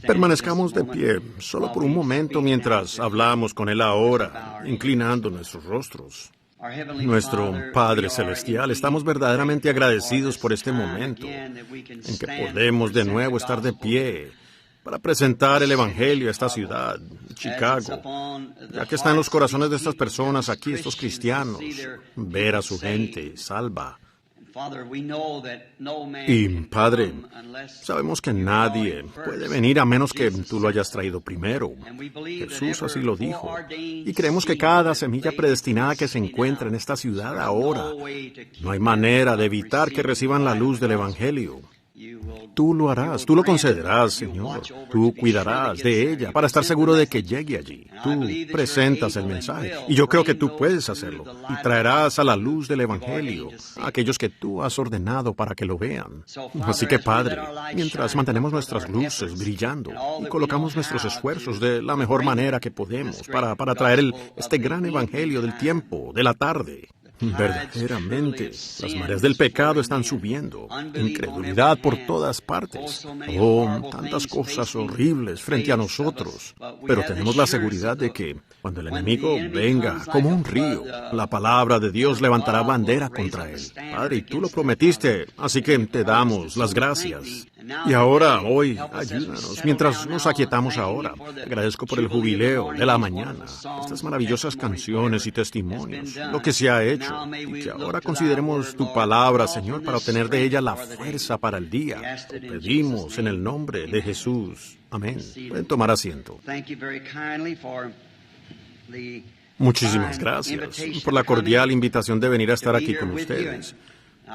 Permanezcamos de pie, solo por un momento mientras hablamos con Él ahora, inclinando nuestros rostros. Nuestro Padre Celestial, estamos verdaderamente agradecidos por este momento en que podemos de nuevo estar de pie para presentar el Evangelio a esta ciudad, Chicago, ya que está en los corazones de estas personas aquí, estos cristianos, ver a su gente salva. Y, Padre, sabemos que nadie puede venir a menos que tú lo hayas traído primero. Jesús así lo dijo. Y creemos que cada semilla predestinada que se encuentra en esta ciudad ahora, no hay manera de evitar que reciban la luz del Evangelio. Tú lo harás, tú lo concederás, Señor. Tú cuidarás de ella para estar seguro de que llegue allí. Tú presentas el mensaje y yo creo que tú puedes hacerlo. Y traerás a la luz del Evangelio a aquellos que tú has ordenado para que lo vean. Así que, Padre, mientras mantenemos nuestras luces brillando y colocamos nuestros esfuerzos de la mejor manera que podemos para traer este gran Evangelio del tiempo, de la tarde, verdaderamente, las mareas del pecado están subiendo, incredulidad por todas partes, tantas cosas horribles frente a nosotros, pero tenemos la seguridad de que cuando el enemigo venga como un río, la palabra de Dios levantará bandera contra él. Padre, y tú lo prometiste, así que te damos las gracias. Y ahora, hoy, ayúdanos, mientras nos aquietamos ahora. Te agradezco por el jubileo de la mañana, estas maravillosas canciones y testimonios, lo que se ha hecho, y que ahora consideremos tu palabra, Señor, para obtener de ella la fuerza para el día. Te pedimos en el nombre de Jesús. Amén. Pueden tomar asiento. Muchísimas gracias por la cordial invitación de venir a estar aquí con ustedes.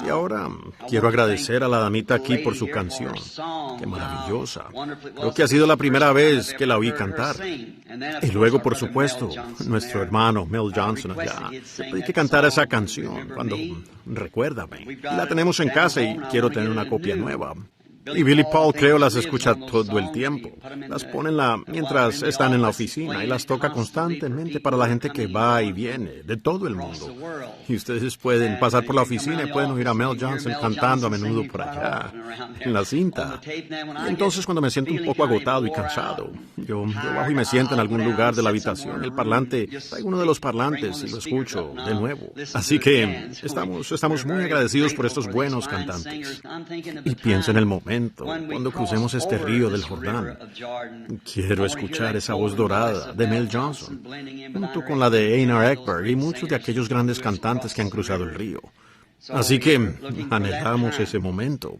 Y ahora quiero agradecer a la damita aquí por su canción. ¡Qué maravillosa! Creo que ha sido la primera vez que la oí cantar. Y luego, por supuesto, nuestro hermano Mel Johnson allá. Le pedí que cantara esa canción cuando Recuérdame. Y la tenemos en casa y quiero tener una copia nueva. Y Billy Paul, creo, las escucha todo el tiempo. Las ponen mientras están en la oficina y las toca constantemente para la gente que va y viene de todo el mundo. Y ustedes pueden pasar por la oficina y pueden oír a Mel Johnson cantando a menudo por allá, en la cinta. Y entonces, cuando me siento un poco agotado y cansado, yo bajo y me siento en algún lugar de la habitación. El parlante, traigo uno de los parlantes y lo escucho de nuevo. Así que estamos muy agradecidos por estos buenos cantantes. Y pienso en el momento cuando crucemos este río del Jordán. Quiero escuchar esa voz dorada de Mel Johnson, junto con la de Einar Ekberg y muchos de aquellos grandes cantantes que han cruzado el río. Así que anhelamos ese momento.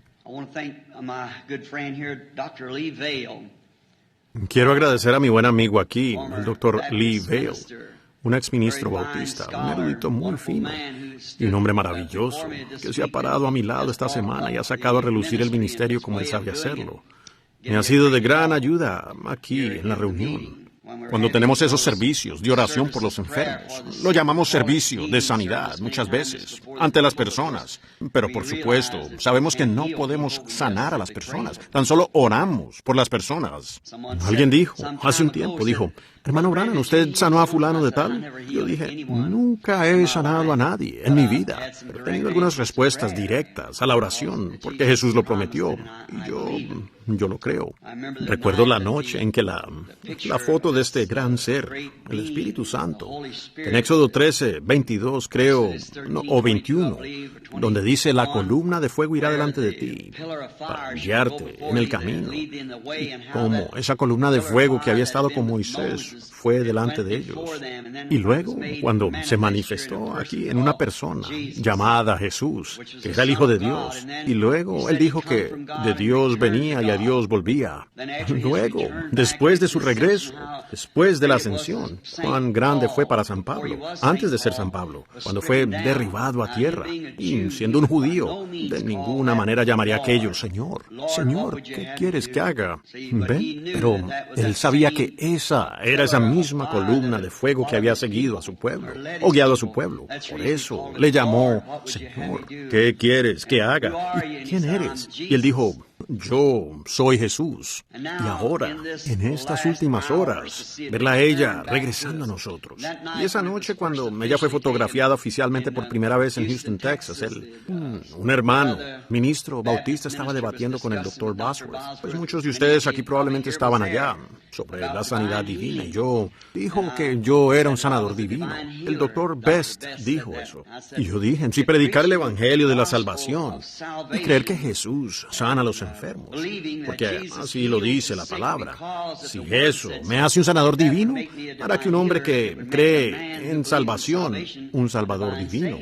Quiero agradecer a mi buen amigo aquí, el Dr. Lee Vail, un exministro bautista, un erudito muy fino y un hombre maravilloso que se ha parado a mi lado esta semana y ha sacado a relucir el ministerio como él sabe hacerlo. Me ha sido de gran ayuda aquí en la reunión. Cuando tenemos esos servicios de oración por los enfermos, lo llamamos servicio de sanidad muchas veces ante las personas. Pero por supuesto, sabemos que no podemos sanar a las personas, tan solo oramos por las personas. Alguien dijo, hace un tiempo, hermano Branham, ¿usted sanó a fulano de tal? Yo dije, nunca he sanado a nadie en mi vida, pero he tenido algunas respuestas directas a la oración, porque Jesús lo prometió, y yo lo creo. Recuerdo la noche en que la foto de este gran ser, el Espíritu Santo, en Éxodo 13, 22, creo, o 21, donde dice, la columna de fuego irá delante de ti, para guiarte en el camino. Y como esa columna de fuego que había estado con Moisés fue delante de ellos. Y luego, cuando se manifestó aquí en una persona llamada Jesús, que era el Hijo de Dios, y luego él dijo que de Dios venía y a Dios volvía. Luego, después de su regreso, después de la ascensión, cuán grande fue para San Pablo, antes de ser San Pablo, cuando fue derribado a tierra, y siendo un judío, de ninguna manera llamaría aquello, Señor, ¿qué quieres que haga? ¿Ven? Pero él sabía que esa era esa misma columna de fuego que había seguido a su pueblo, o guiado a su pueblo. Por eso le llamó, Señor, ¿qué quieres que haga? ¿Y quién eres? Y él dijo, Yo soy Jesús. Y ahora, en estas últimas horas, verla a ella regresando a nosotros. Y esa noche cuando ella fue fotografiada oficialmente por primera vez en Houston, Texas, un hermano, ministro bautista, estaba debatiendo con el Dr. Bosworth. Pues muchos de ustedes aquí probablemente estaban allá, sobre la sanidad divina. Y dijo que yo era un sanador divino. El Dr. Best dijo eso. Y yo dije, si predicar el evangelio de la salvación y creer que Jesús sana a los enfermos, porque así lo dice la palabra. Si eso me hace un sanador divino, hará que un hombre que cree en salvación, un salvador divino,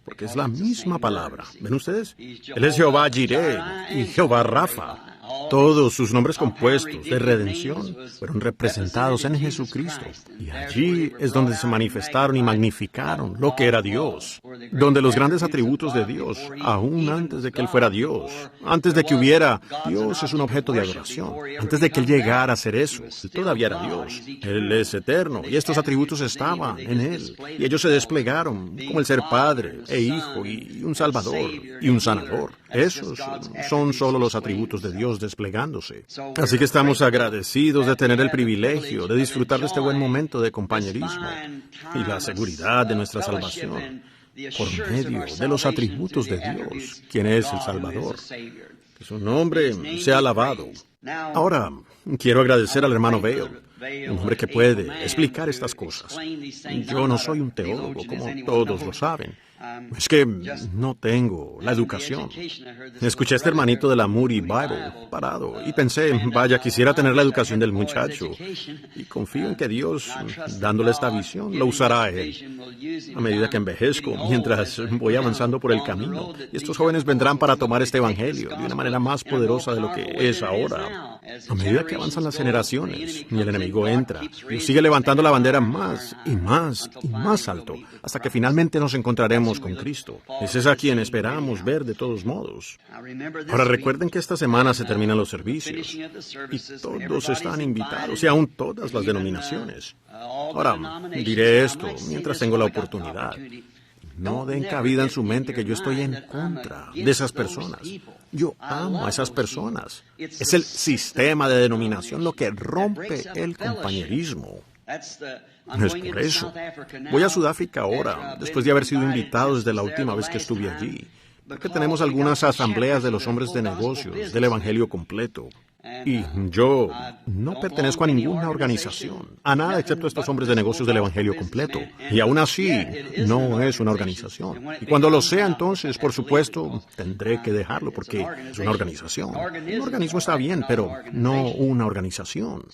porque es la misma palabra. ¿Ven ustedes? Él es Jehová Jireh y Jehová Rafa. Todos sus nombres compuestos de redención fueron representados en Jesucristo. Y allí es donde se manifestaron y magnificaron lo que era Dios. Donde los grandes atributos de Dios, aún antes de que Él fuera Dios, antes de que hubiera, Dios es un objeto de adoración. Antes de que Él llegara a ser eso, Él todavía era Dios. Él es eterno y estos atributos estaban en Él. Y ellos se desplegaron como el ser Padre e Hijo y un Salvador y un Sanador. Esos son solo los atributos de Dios desplegándose. Así que estamos agradecidos de tener el privilegio de disfrutar de este buen momento de compañerismo y la seguridad de nuestra salvación por medio de los atributos de Dios, quien es el Salvador. Que su nombre sea alabado. Ahora, quiero agradecer al hermano Vail, un hombre que puede explicar estas cosas. Yo no soy un teólogo, como todos lo saben. Es que no tengo la educación. Escuché a este hermanito de la Moody Bible parado y pensé, vaya, quisiera tener la educación del muchacho. Y confío en que Dios, dándole esta visión, lo usará a él. A medida que envejezco, mientras voy avanzando por el camino, y estos jóvenes vendrán para tomar este evangelio de una manera más poderosa de lo que es ahora. A medida que avanzan las generaciones y el enemigo entra, y sigue levantando la bandera más y más y más alto, hasta que finalmente nos encontraremos con Cristo. Ese es a quien esperamos ver de todos modos. Ahora recuerden que esta semana se terminan los servicios y todos están invitados, y aún todas las denominaciones. Ahora, diré esto mientras tengo la oportunidad. No den cabida en su mente que yo estoy en contra de esas personas. Yo amo a esas personas. Es el sistema de denominación lo que rompe el compañerismo. No es por eso. Voy a Sudáfrica ahora, después de haber sido invitado desde la última vez que estuve allí, porque tenemos algunas asambleas de los hombres de negocios del Evangelio completo. Y yo no pertenezco a ninguna organización, a nada excepto a estos hombres de negocios del Evangelio completo. Y aún así, no es una organización. Y cuando lo sea, entonces, por supuesto, tendré que dejarlo porque es una organización. Un organismo está bien, pero no una organización.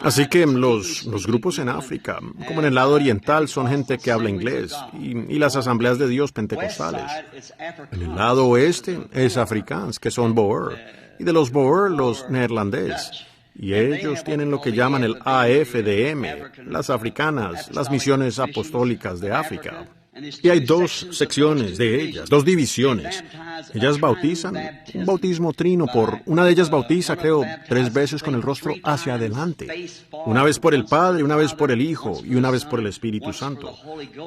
Así que los grupos en África, como en el lado oriental, son gente que habla inglés y las asambleas de Dios pentecostales. En el lado oeste es afrikaans, que son Boer, y de los Boer los neerlandés. Y ellos tienen lo que llaman el AFDM, las africanas, las misiones apostólicas de África. Y hay dos secciones de ellas, dos divisiones. Ellas bautizan un bautismo trino una de ellas bautiza, creo, 3 veces con el rostro hacia adelante. Una vez por el Padre, una vez por el Hijo y una vez por el Espíritu Santo,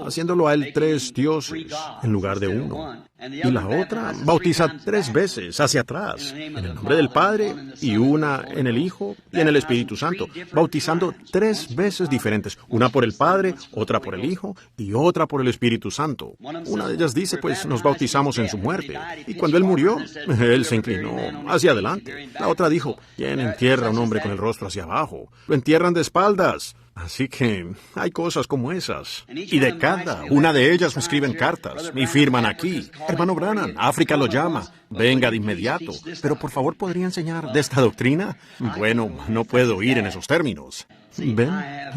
haciéndolo a él 3 dioses en lugar de uno. Y la otra bautiza 3 veces hacia atrás, en el nombre del Padre, y una en el Hijo y en el Espíritu Santo, bautizando 3 veces diferentes, una por el Padre, otra por el Hijo y otra por el Espíritu Santo. Una de ellas dice, pues nos bautizamos en su muerte, y cuando él murió, él se inclinó hacia adelante. La otra dijo, ¿quién entierra a un hombre con el rostro hacia abajo? Lo entierran de espaldas. Así que hay cosas como esas. Y de cada una de ellas me escriben cartas y firman aquí. Hermano Branham, África lo llama. Venga de inmediato. Pero por favor, ¿podría enseñar de esta doctrina? Bueno, no puedo ir en esos términos. ¿Ven?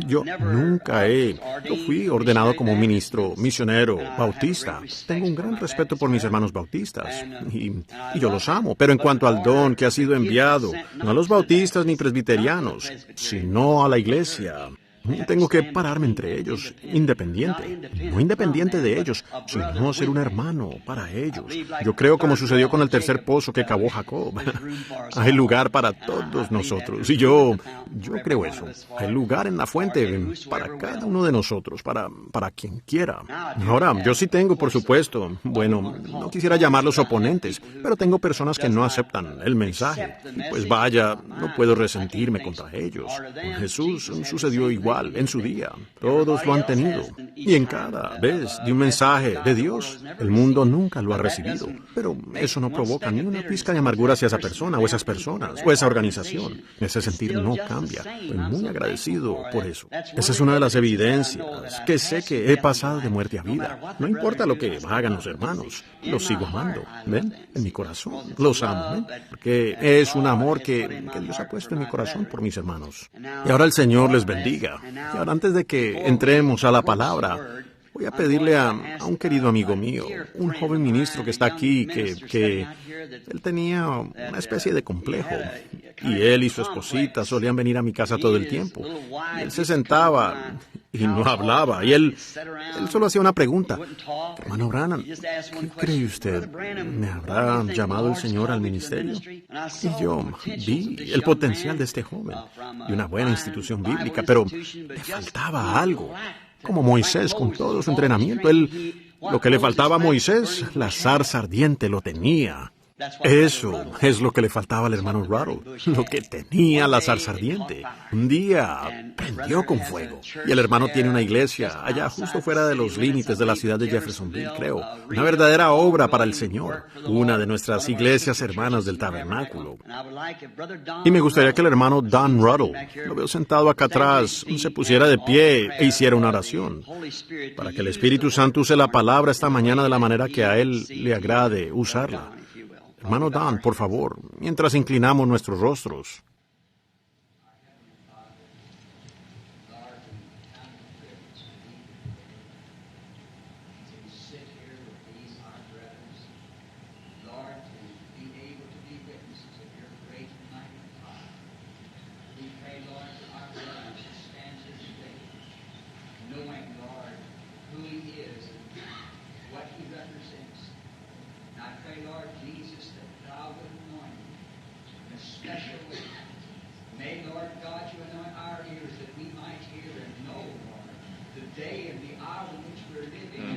Yo fui ordenado como ministro, misionero, bautista. Tengo un gran respeto por mis hermanos bautistas y yo los amo. Pero en cuanto al don que ha sido enviado, no a los bautistas ni presbiterianos, sino a la iglesia, Tengo que pararme entre ellos, independiente. No independiente de ellos, sino ser un hermano para ellos. Yo creo como sucedió con el tercer pozo que cavó Jacob. Hay lugar para todos nosotros. Y yo creo eso. Hay lugar en la fuente para cada uno de nosotros, para quien quiera. Ahora, yo sí tengo, por supuesto, bueno, no quisiera llamarlos oponentes, pero tengo personas que no aceptan el mensaje. Pues vaya, no puedo resentirme contra ellos. Con Jesús sucedió igual en su día. Todos lo han tenido. Y en cada vez de un mensaje de Dios, el mundo nunca lo ha recibido. Pero eso no provoca ni una pizca de amargura hacia esa persona o esas personas o esa organización. Ese sentir no cambia. Estoy muy agradecido por eso. Esa es una de las evidencias que sé que he pasado de muerte a vida. No importa lo que hagan los hermanos, los sigo amando. ¿Ven? En mi corazón. Los amo. ¿Ven? Porque es un amor que Dios ha puesto en mi corazón por mis hermanos. Y ahora el Señor les bendiga. Y ahora, antes de que entremos a la palabra, voy a pedirle a un querido amigo mío, un joven ministro que está aquí, que él tenía una especie de complejo. Y él y su esposita solían venir a mi casa todo el tiempo. Y él se sentaba y no hablaba. Y él solo hacía una pregunta. Hermano Branham, ¿qué cree usted? ¿Me habrá llamado el Señor al ministerio? Y yo vi el potencial de este joven, de una buena institución bíblica, pero le faltaba algo. Como Moisés, con todo su entrenamiento, lo que le faltaba a Moisés, la zarza ardiente lo tenía. Eso es lo que le faltaba al hermano Ruddle, lo que tenía la zarza ardiente. Un día prendió con fuego. Y el hermano tiene una iglesia allá justo fuera de los límites de la ciudad de Jeffersonville, creo. Una verdadera obra para el Señor. Una de nuestras iglesias hermanas del tabernáculo. Y me gustaría que el hermano Don Ruddle, lo veo sentado acá atrás, se pusiera de pie e hiciera una oración. Para que el Espíritu Santo use la palabra esta mañana de la manera que a él le agrade usarla. Hermano Dan, por favor, mientras inclinamos nuestros rostros.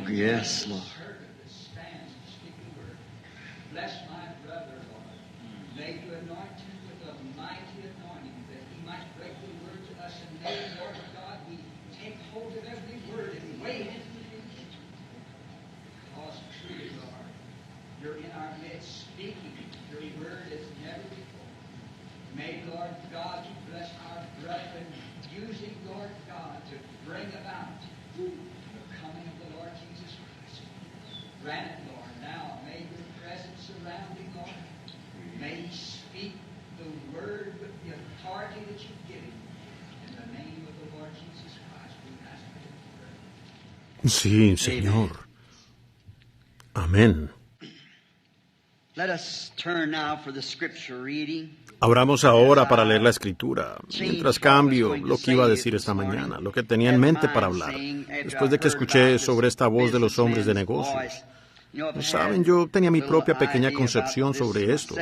Yes, Lord. Bless my brother, Lord. May you anoint him with a mighty anointing that he might break the word to us. And may, Lord God, we take hold of every word and weigh it into the future. Because truly, Lord, you're in our midst speaking. Your word is never before. May, Lord God, you bless our brethren using, Lord God, to bring about the coming of the Lord Jesus Christ. Grant it, Lord, now. May your presence surround him, Lord. May he speak the word with the authority that you've given him. In the name of the Lord Jesus Christ, we ask it. Sí, Señor. Amén. Let us turn now for the scripture reading. Abramos ahora para leer la Escritura, mientras cambio lo que iba a decir esta mañana, lo que tenía en mente para hablar, después de que escuché sobre esta voz de los hombres de negocios. Saben, yo tenía mi propia pequeña concepción sobre esto.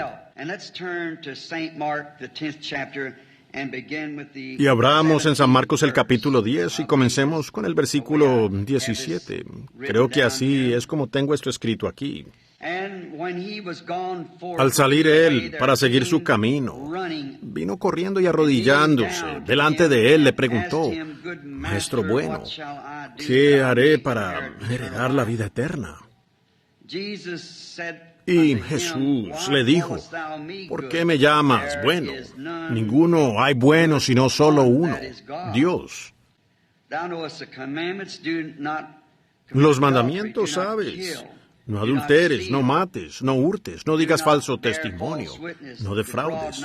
Y abramos en San Marcos el capítulo 10 y comencemos con el versículo 17. Creo que así es como tengo esto escrito aquí. Al salir él para seguir su camino, vino corriendo y arrodillándose delante de él le preguntó: Maestro bueno, ¿qué haré para heredar la vida eterna? Y Jesús le dijo: ¿por qué me llamas bueno? Ninguno hay bueno sino solo uno, Dios. Los mandamientos sabes: no adulteres, no mates, no hurtes, no digas falso testimonio, no defraudes.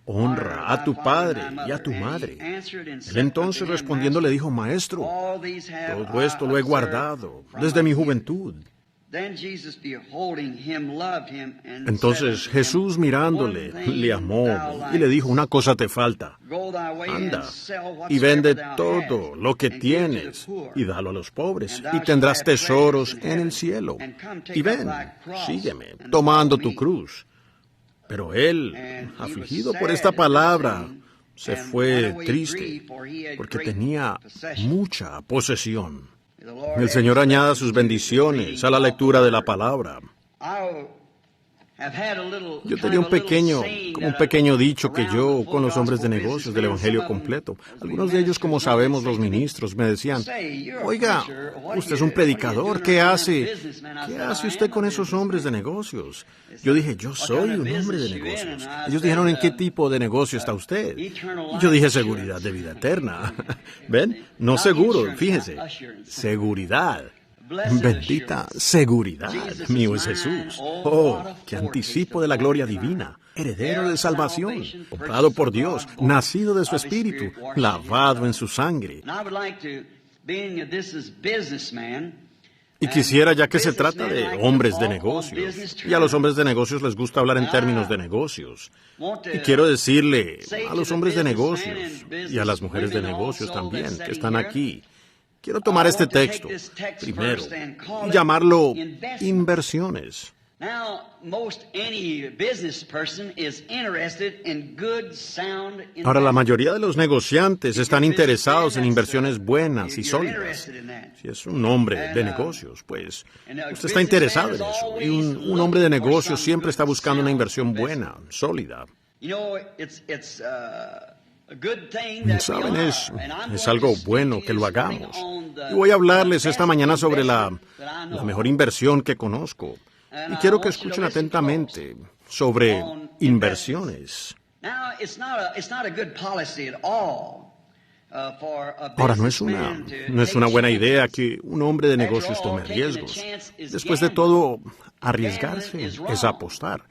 Honra a tu padre y a tu madre. Él entonces respondiendo le dijo: Maestro, todo esto lo he guardado desde mi juventud. Entonces Jesús mirándole, le amó y le dijo, una cosa te falta. Anda y vende todo lo que tienes y dalo a los pobres y tendrás tesoros en el cielo. Y ven, sígueme, tomando tu cruz. Pero él, afligido por esta palabra, se fue triste porque tenía mucha posesión. El Señor añada sus bendiciones a la lectura de la palabra. Yo tenía un pequeño dicho que yo con los hombres de negocios del Evangelio completo. Algunos de ellos, como sabemos, los ministros, me decían, oiga, usted es un predicador, ¿qué hace? ¿Qué hace usted con esos hombres de negocios? Yo dije, yo soy un hombre de negocios. Ellos dijeron, ¿en qué tipo de negocio está usted? Y yo dije, seguridad de vida eterna. ¿Ven? No seguro, fíjese. Seguridad. Bendita seguridad, mío es Jesús. Oh, qué anticipo de la gloria divina, heredero de salvación, comprado por Dios, nacido de su espíritu, lavado en su sangre. Y quisiera, ya que se trata de hombres de negocios, y a los hombres de negocios les gusta hablar en términos de negocios, y quiero decirle a los hombres de negocios, y a las mujeres de negocios también, que están aquí, quiero tomar este texto primero y llamarlo inversiones. Ahora, la mayoría de los negociantes están interesados en inversiones buenas y sólidas. Si es un hombre de negocios, pues usted está interesado en eso. Y un hombre de negocios siempre está buscando una inversión buena, sólida. Saben, es algo bueno que lo hagamos. Y voy a hablarles esta mañana sobre la mejor inversión que conozco. Y quiero que escuchen atentamente sobre inversiones. Ahora, no es una buena idea que un hombre de negocios tome riesgos. Después de todo, arriesgarse es apostar.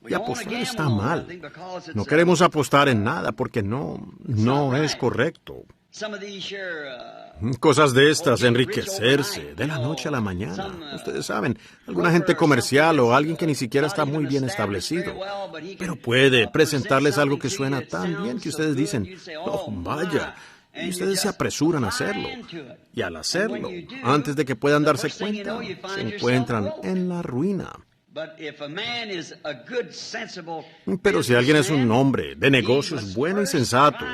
Y apostar está mal. No queremos apostar en nada porque no es correcto. Cosas de estas, enriquecerse de la noche a la mañana. Ustedes saben, alguna gente comercial o alguien que ni siquiera está muy bien establecido, pero puede presentarles algo que suena tan bien que ustedes dicen, oh, vaya, y ustedes se apresuran a hacerlo. Y al hacerlo, antes de que puedan darse cuenta, se encuentran en la ruina. Pero si alguien es un hombre de negocios bueno y sensato,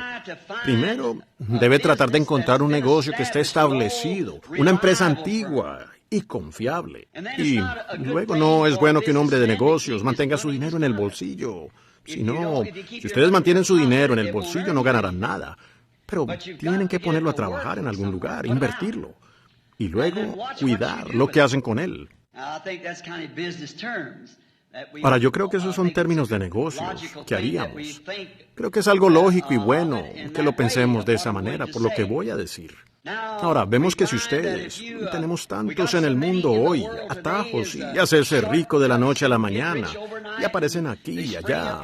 primero debe tratar de encontrar un negocio que esté establecido, una empresa antigua y confiable. Y luego no es bueno que un hombre de negocios mantenga su dinero en el bolsillo. Si ustedes mantienen su dinero en el bolsillo no ganarán nada. Pero tienen que ponerlo a trabajar en algún lugar, invertirlo. Y luego cuidar lo que hacen con él. Ahora, yo creo que esos son términos de negocios que haríamos. Creo que es algo lógico y bueno que lo pensemos de esa manera, por lo que voy a decir. Ahora, vemos que si ustedes, y tenemos tantos en el mundo hoy, atajos y hacerse rico de la noche a la mañana, y aparecen aquí y allá.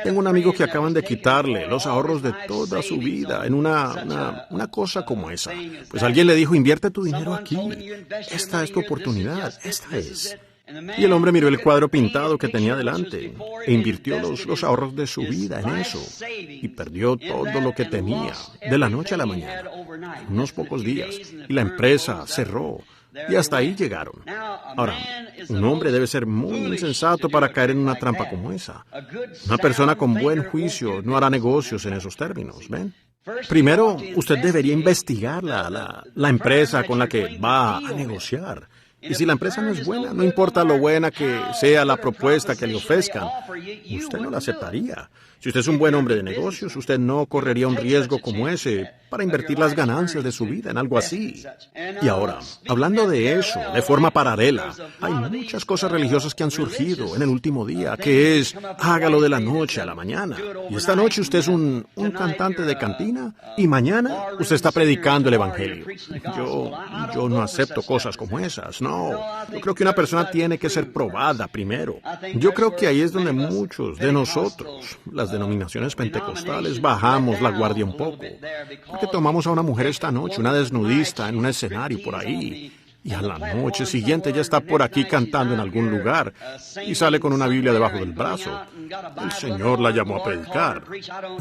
Tengo un amigo que acaban de quitarle los ahorros de toda su vida en una cosa como esa. Pues alguien le dijo, invierte tu dinero aquí. Esta es tu oportunidad, esta es. Y el hombre miró el cuadro pintado que tenía delante e invirtió los ahorros de su vida en eso. Y perdió todo lo que tenía de la noche a la mañana, en unos pocos días. Y la empresa cerró. Y hasta ahí llegaron. Ahora, un hombre debe ser muy insensato para caer en una trampa como esa. Una persona con buen juicio no hará negocios en esos términos, ¿ven? Primero, usted debería investigar la empresa con la que va a negociar. Y si la empresa no es buena, no importa lo buena que sea la propuesta que le ofrezcan, usted no la aceptaría. Si usted es un buen hombre de negocios, usted no correría un riesgo como ese para invertir las ganancias de su vida en algo así. Y ahora, hablando de eso, de forma paralela, hay muchas cosas religiosas que han surgido en el último día, que es, hágalo de la noche a la mañana. Y esta noche usted es un cantante de cantina y mañana usted está predicando el Evangelio. Yo no acepto cosas como esas, no. Yo creo que una persona tiene que ser probada primero. Yo creo que ahí es donde muchos de nosotros, las denominaciones pentecostales, bajamos la guardia un poco. Porque tomamos a una mujer esta noche, una desnudista en un escenario por ahí, y a la noche siguiente ya está por aquí cantando en algún lugar y sale con una Biblia debajo del brazo. El Señor la llamó a predicar.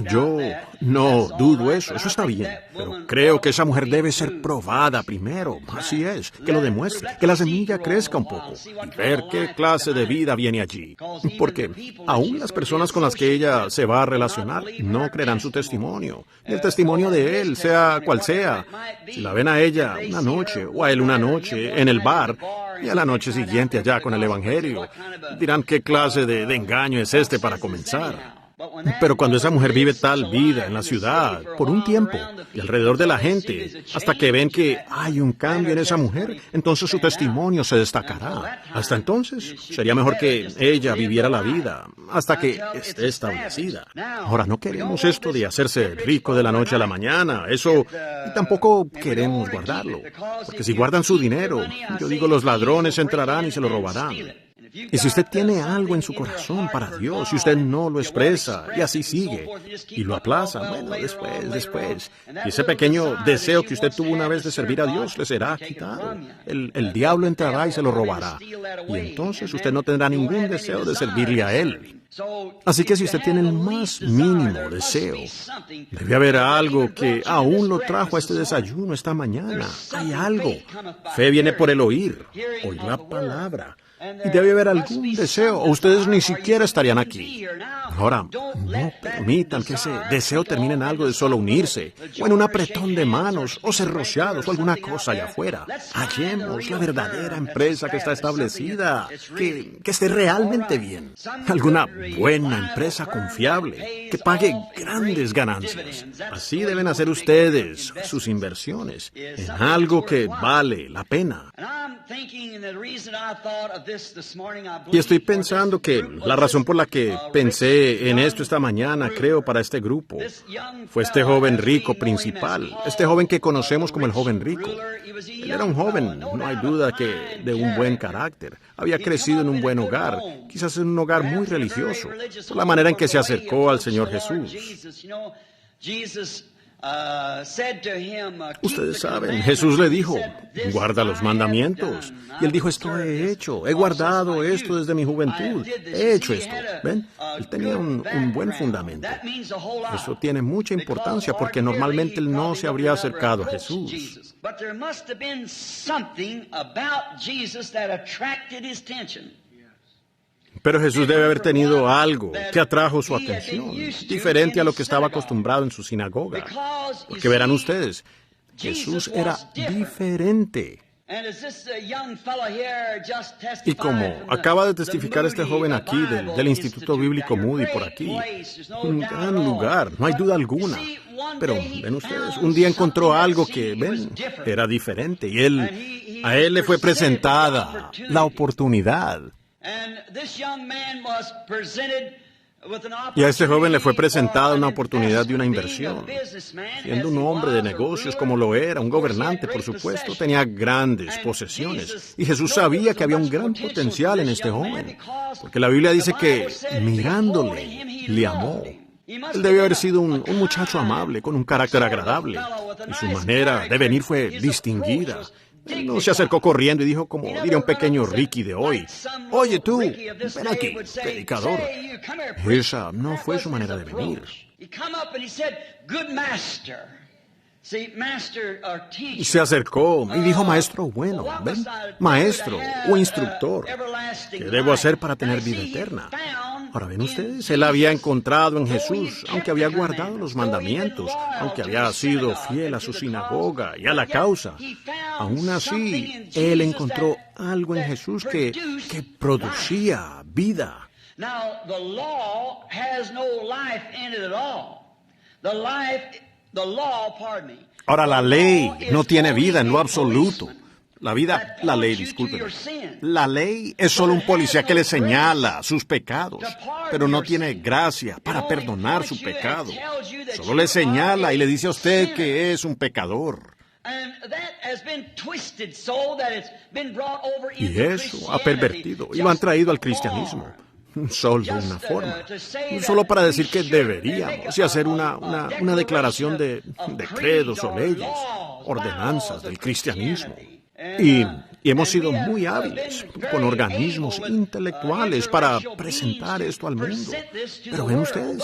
Yo no dudo eso está bien, pero creo que esa mujer debe ser probada primero. Así es, que lo demuestre, que la semilla crezca un poco y ver qué clase de vida viene allí. Porque aún las personas con las que ella se va a relacionar no creerán su testimonio, ni el testimonio de él, sea cual sea. Si la ven a ella una noche o a él una noche en el bar y a la noche siguiente allá con el Evangelio, dirán qué clase de engaño es este para comenzar. Pero cuando esa mujer vive tal vida en la ciudad, por un tiempo, y alrededor de la gente, hasta que ven que hay un cambio en esa mujer, entonces su testimonio se destacará. Hasta entonces, sería mejor que ella viviera la vida, hasta que esté establecida. Ahora, no queremos esto de hacerse rico de la noche a la mañana, eso, y tampoco queremos guardarlo, porque si guardan su dinero, yo digo, los ladrones entrarán y se lo robarán. Y si usted tiene algo en su corazón para Dios y usted no lo expresa y así sigue y lo aplaza, bueno, después. Y ese pequeño deseo que usted tuvo una vez de servir a Dios le será quitado. El diablo entrará y se lo robará. Y entonces usted no tendrá ningún deseo de servirle a Él. Así que si usted tiene el más mínimo deseo, debe haber algo que aún lo trajo a este desayuno esta mañana. Hay algo. Fe viene por el oír la palabra. Y debe haber algún deseo, o ustedes ni siquiera estarían aquí. Ahora, no permitan que ese deseo termine en algo de solo unirse, o en un apretón de manos, o ser rociados, o alguna cosa allá afuera. Hallemos la verdadera empresa que está establecida, que esté realmente bien. Alguna buena empresa confiable, que pague grandes ganancias. Así deben hacer ustedes sus inversiones, en algo que vale la pena. Y estoy pensando que la razón por la que pensé en esto esta mañana, creo, para este grupo, fue este joven rico principal, este joven que conocemos como el joven rico. Él era un joven, no hay duda que de un buen carácter. Había crecido en un buen hogar, quizás en un hogar muy religioso, por la manera en que se acercó al Señor Jesús. Ustedes saben, Jesús le dijo, guarda los mandamientos. Y él dijo, esto he hecho, he guardado esto desde mi juventud, he hecho esto. ¿Ven? Él tenía un buen fundamento. Eso tiene mucha importancia porque normalmente él no se habría acercado a Jesús. Pero Jesús debe haber tenido algo que atrajo su atención, diferente a lo que estaba acostumbrado en su sinagoga. Porque verán ustedes, Jesús era diferente. Y como acaba de testificar este joven aquí del Instituto Bíblico Moody por aquí, un gran lugar, no hay duda alguna. Pero, ven ustedes, un día encontró algo que, ven, era diferente y a él le fue presentada la oportunidad. Y a este joven le fue presentada una oportunidad de una inversión. Siendo un hombre de negocios como lo era, un gobernante, por supuesto, tenía grandes posesiones. Y Jesús sabía que había un gran potencial en este joven, porque la Biblia dice que, mirándole, le amó. Él debió haber sido un muchacho amable, con un carácter agradable, y su manera de venir fue distinguida. Él no se acercó corriendo y dijo, como diría un pequeño Ricky de hoy, oye tú, ven aquí, predicador. Esa no fue su manera de venir. Se acercó y dijo, maestro bueno, ven, maestro o instructor, ¿qué debo hacer para tener vida eterna? Ahora ven ustedes, él había encontrado en Jesús, aunque había guardado los mandamientos, aunque había sido fiel a su sinagoga y a la causa, aún así, él encontró algo en Jesús que producía vida. Ahora, la ley no tiene vida en lo absoluto. La ley, discúlpenme. La ley es solo un policía que le señala sus pecados, pero no tiene gracia para perdonar su pecado. Solo le señala y le dice a usted que es un pecador. Y eso ha pervertido y lo han traído al cristianismo. Solo una forma. Solo para decir que deberíamos y hacer una declaración de credos o leyes, ordenanzas del cristianismo. Y hemos sido muy hábiles con organismos intelectuales para presentar esto al mundo. Pero ven ustedes,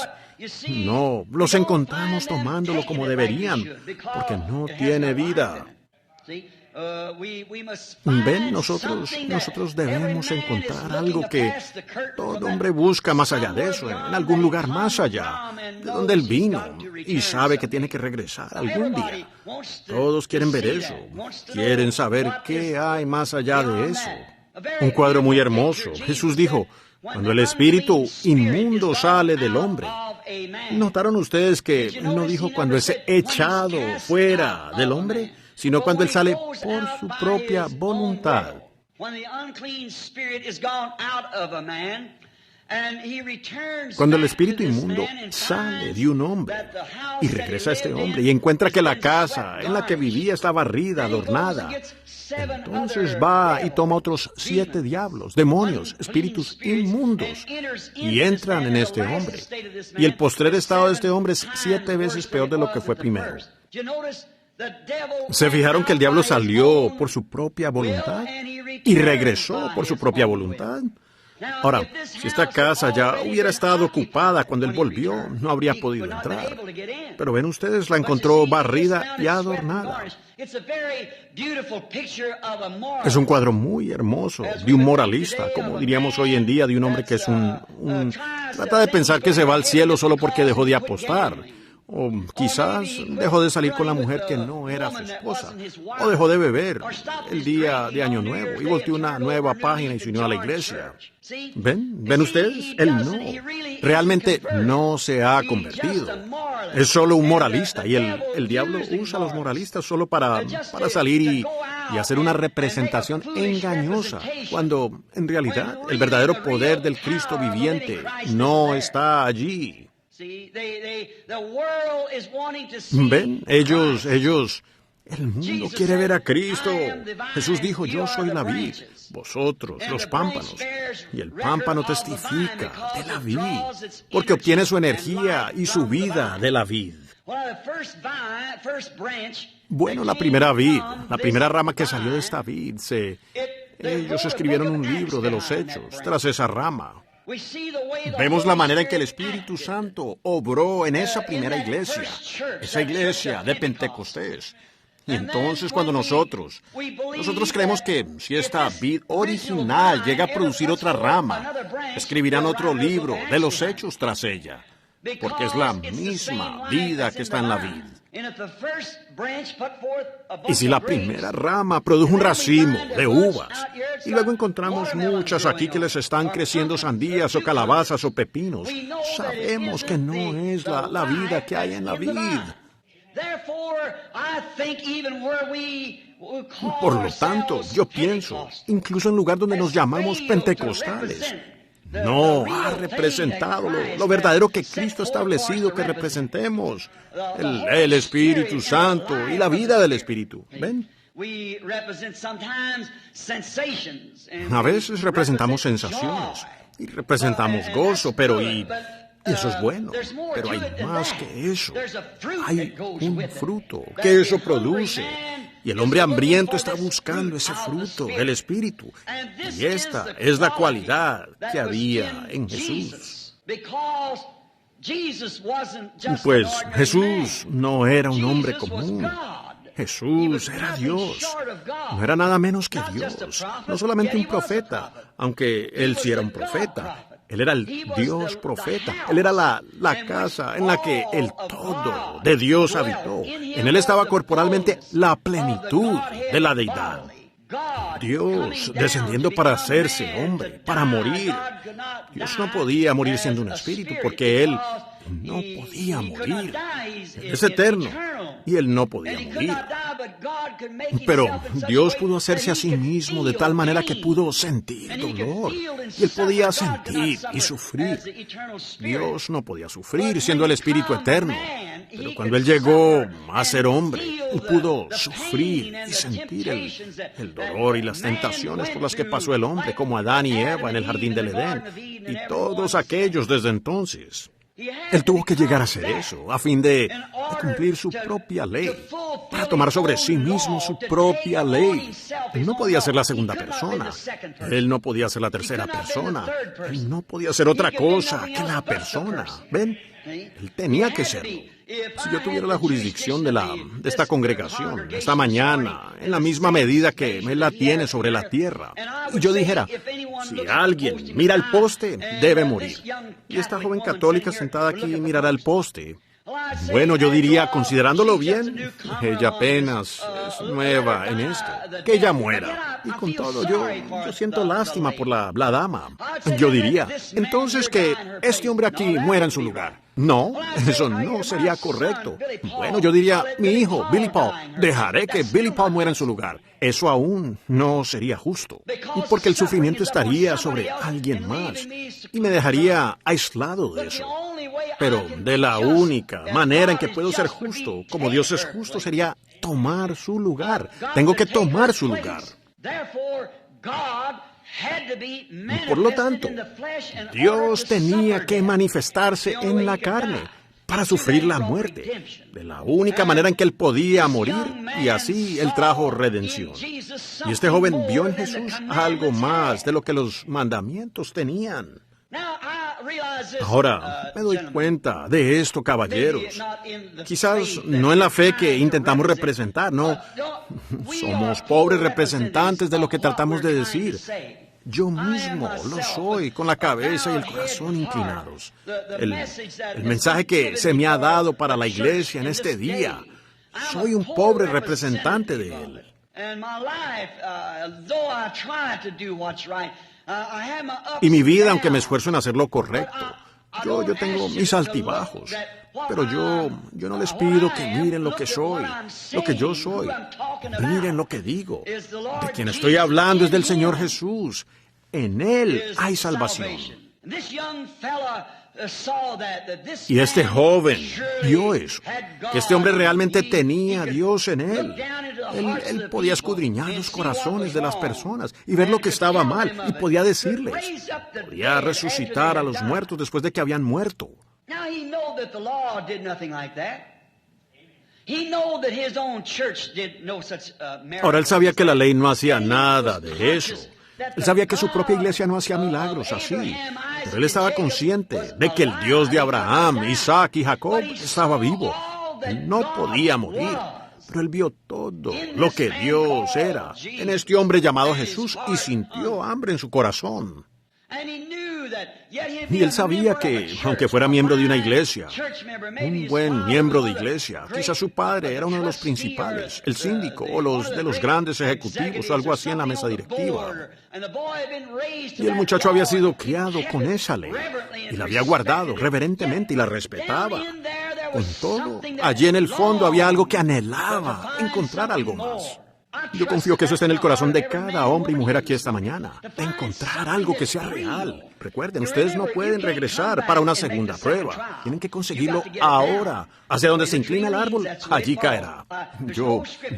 no, los encontramos tomándolo como deberían, porque no tiene vida. Ven, nosotros debemos encontrar algo que todo hombre busca más allá de eso, en algún lugar más allá, de donde él vino, y sabe que tiene que regresar algún día. Todos quieren ver eso, quieren saber qué hay más allá de eso. Un cuadro muy hermoso. Jesús dijo, cuando el espíritu inmundo sale del hombre. ¿Notaron ustedes que él no dijo cuando es echado fuera del hombre, sino cuando él sale por su propia voluntad? Cuando el espíritu inmundo sale de un hombre y regresa a este hombre y encuentra que la casa en la que vivía está barrida, adornada, entonces va y toma otros 7 diablos, demonios, espíritus inmundos, y entran en este hombre. Y el postrer estado de este hombre es 7 veces peor de lo que fue primero. ¿Se fijaron que el diablo salió por su propia voluntad y regresó por su propia voluntad? Ahora, si esta casa ya hubiera estado ocupada cuando él volvió, no habría podido entrar. Pero ven ustedes, la encontró barrida y adornada. Es un cuadro muy hermoso de un moralista, como diríamos hoy en día, de un hombre que es trata de pensar que se va al cielo solo porque dejó de apostar. O quizás dejó de salir con la mujer que no era su esposa. O dejó de beber el día de Año Nuevo y volteó una nueva página y se unió a la iglesia. ¿Ven ustedes? Él no. Realmente no se ha convertido. Es solo un moralista. Y el diablo usa a los moralistas solo para salir y hacer una representación engañosa, cuando en realidad el verdadero poder del Cristo viviente no está allí. Ven, ellos, el mundo quiere ver a Cristo. Jesús dijo, yo soy la vid, vosotros los pámpanos. Y el pámpano testifica de la vid, porque obtiene su energía y su vida de la vid. Bueno, la primera vid, la primera rama que salió de esta vid, ellos escribieron un libro de los hechos tras esa rama. Vemos la manera en que el Espíritu Santo obró en esa primera iglesia, esa iglesia de Pentecostés. Y entonces cuando nosotros creemos que si esta vid original llega a producir otra rama, escribirán otro libro de los hechos tras ella, porque es la misma vida que está en la vid. Y si la primera rama produjo un racimo de uvas, y luego encontramos muchas aquí que les están creciendo sandías o calabazas o pepinos, sabemos que no es la vida que hay en la vid. Por lo tanto, yo pienso, incluso en lugar donde nos llamamos pentecostales, no ha representado lo verdadero que Cristo ha establecido que representemos, el Espíritu Santo y la vida del Espíritu. ¿Ven? A veces representamos sensaciones y representamos gozo, pero y eso es bueno, pero hay más que eso. Hay un fruto que eso produce. Y el hombre hambriento está buscando ese fruto del Espíritu. Y esta es la cualidad que había en Jesús. Pues Jesús no era un hombre común. Jesús era Dios. No era nada menos que Dios. No solamente un profeta, aunque él sí era un profeta. Él era el Dios profeta. Él era la casa en la que el todo de Dios habitó. En él estaba corporalmente la plenitud de la deidad. Dios descendiendo para hacerse hombre, para morir. Dios no podía morir siendo un espíritu porque él no podía morir. Él es eterno y él no podía morir. Pero Dios pudo hacerse a sí mismo de tal manera que pudo sentir dolor. Y él podía sentir y sufrir. Dios no podía sufrir siendo el Espíritu eterno. Pero cuando él llegó a ser hombre, él pudo sufrir y sentir el dolor y las tentaciones por las que pasó el hombre, como Adán y Eva en el jardín del Edén, y todos aquellos desde entonces. Él tuvo que llegar a hacer eso, a fin de cumplir su propia ley, para tomar sobre sí mismo su propia ley. Él no podía ser la segunda persona. Él no podía ser la tercera persona. Él no podía ser otra cosa que la persona. ¿Ven? Él tenía que serlo. Si yo tuviera la jurisdicción de esta congregación, esta mañana, en la misma medida que Él la tiene sobre la tierra, y yo dijera, si alguien mira el poste, debe morir. Y esta joven católica sentada aquí mirará el poste. Bueno, yo diría, considerándolo bien, ella apenas es nueva en esto, que ella muera. Y con todo, yo siento lástima por la dama. Yo diría, entonces que este hombre aquí muera en su lugar. No, eso no sería correcto. Bueno, yo diría, mi hijo, Billy Paul, dejaré que Billy Paul muera en su lugar. Eso aún no sería justo. Porque el sufrimiento estaría sobre alguien más y me dejaría aislado de eso. Pero de la única manera en que puedo ser justo, como Dios es justo, sería tomar su lugar. Tengo que tomar su lugar. Por lo tanto, Dios tenía que manifestarse en la carne para sufrir la muerte, de la única manera en que Él podía morir, y así Él trajo redención. Y este joven vio en Jesús algo más de lo que los mandamientos tenían. Ahora, me doy cuenta de esto, caballeros. Quizás no en la fe que intentamos representar, no. Somos pobres representantes de lo que tratamos de decir. Yo mismo lo soy, con la cabeza y el corazón inclinados. El mensaje que se me ha dado para la iglesia en este día, soy un pobre representante de él. Y mi vida, aunque me esfuerzo en hacer lo correcto, yo tengo mis altibajos, pero yo no les pido que miren lo que soy, lo que yo soy. Miren lo que digo. De quien estoy hablando es del Señor Jesús. En Él hay salvación. Y este joven vio eso, que este hombre realmente tenía a Dios en él. Él podía escudriñar los corazones de las personas y ver lo que estaba mal, y podía decirles, podía resucitar a los muertos después de que habían muerto. Ahora él sabía que la ley no hacía nada de eso. Él sabía que su propia iglesia no hacía milagros así, pero él estaba consciente de que el Dios de Abraham, Isaac y Jacob estaba vivo. Él no podía morir, pero él vio todo lo que Dios era en este hombre llamado Jesús y sintió hambre en su corazón. Y él sabía que, aunque fuera miembro de una iglesia, un buen miembro de iglesia, quizás su padre era uno de los principales, el síndico o de los grandes ejecutivos o algo así en la mesa directiva. Y el muchacho había sido criado con esa ley y la había guardado reverentemente y la respetaba. Con todo, allí en el fondo había algo que anhelaba, encontrar algo más. Yo confío que eso está en el corazón de cada hombre y mujer aquí esta mañana, de encontrar algo que sea real. Recuerden, ustedes no pueden regresar para una segunda prueba. Tienen que conseguirlo ahora. Hacia donde se inclina el árbol, allí caerá.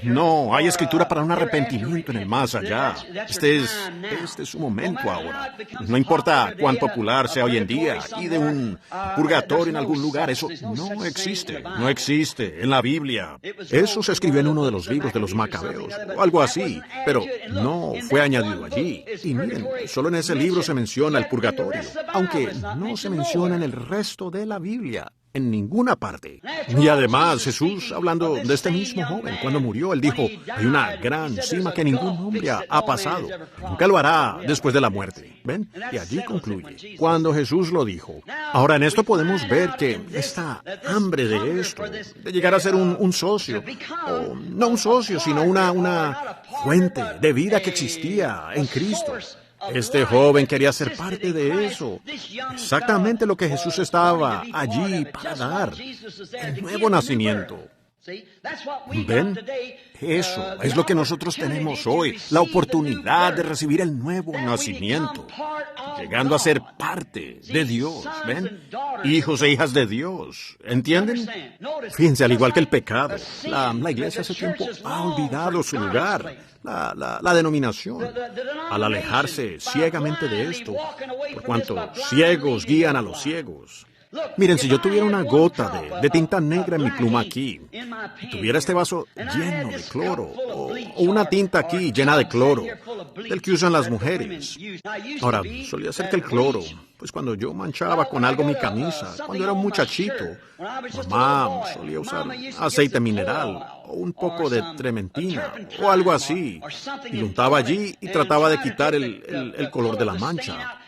No hay escritura para un arrepentimiento en el más allá. Este es su momento ahora. No importa cuán popular sea hoy en día, y de un purgatorio en algún lugar, eso no existe. No existe en la Biblia. Eso se escribió en uno de los libros de los Macabeos, o algo así, pero no fue añadido allí. Y miren, solo en ese libro se menciona el purgatorio, aunque no se menciona en el resto de la Biblia, en ninguna parte. Y además, Jesús, hablando de este mismo joven, cuando murió, él dijo, hay una gran cima que ningún hombre ha pasado. Nunca lo hará después de la muerte. ¿Ven? Y allí concluye. Cuando Jesús lo dijo. Ahora, en esto podemos ver que esta hambre de esto, de llegar a ser un socio, o no un socio, sino una fuente de vida que existía en Cristo. Este joven quería ser parte de eso. Exactamente lo que Jesús estaba allí para dar. El nuevo nacimiento. ¿Ven? Eso es lo que nosotros tenemos hoy, la oportunidad de recibir el nuevo nacimiento, llegando a ser parte de Dios, ¿ven? Hijos e hijas de Dios, ¿entienden? Fíjense, al igual que el pecado, la iglesia hace tiempo ha olvidado su lugar, la denominación, al alejarse ciegamente de esto, por cuanto ciegos guían a los ciegos. Miren, si yo tuviera una gota de tinta negra en mi pluma aquí, tuviera este vaso lleno de cloro, o una tinta aquí llena de cloro, del que usan las mujeres. Ahora, solía ser que el cloro, pues cuando yo manchaba con algo mi camisa, cuando era un muchachito, mamá solía usar aceite mineral, o un poco de trementina, o algo así, y lo untaba allí y trataba de quitar el color de la mancha.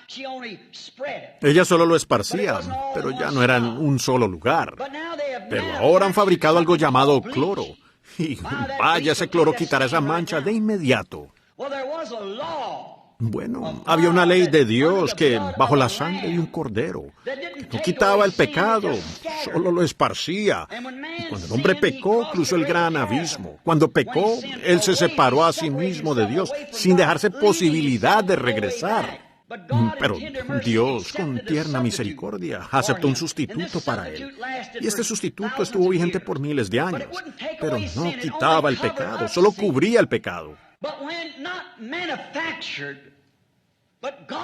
Ella solo lo esparcía, pero ya no era en un solo lugar. Pero ahora han fabricado algo llamado cloro. Y vaya, ese cloro quitará esa mancha de inmediato. Bueno, había una ley de Dios que, bajo la sangre de un cordero, que no quitaba el pecado, solo lo esparcía. Y cuando el hombre pecó, cruzó el gran abismo. Cuando pecó, él se separó a sí mismo de Dios, sin dejarse posibilidad de regresar. Pero Dios, con tierna misericordia, aceptó un sustituto para él. Y este sustituto estuvo vigente por miles de años, pero no quitaba el pecado, solo cubría el pecado.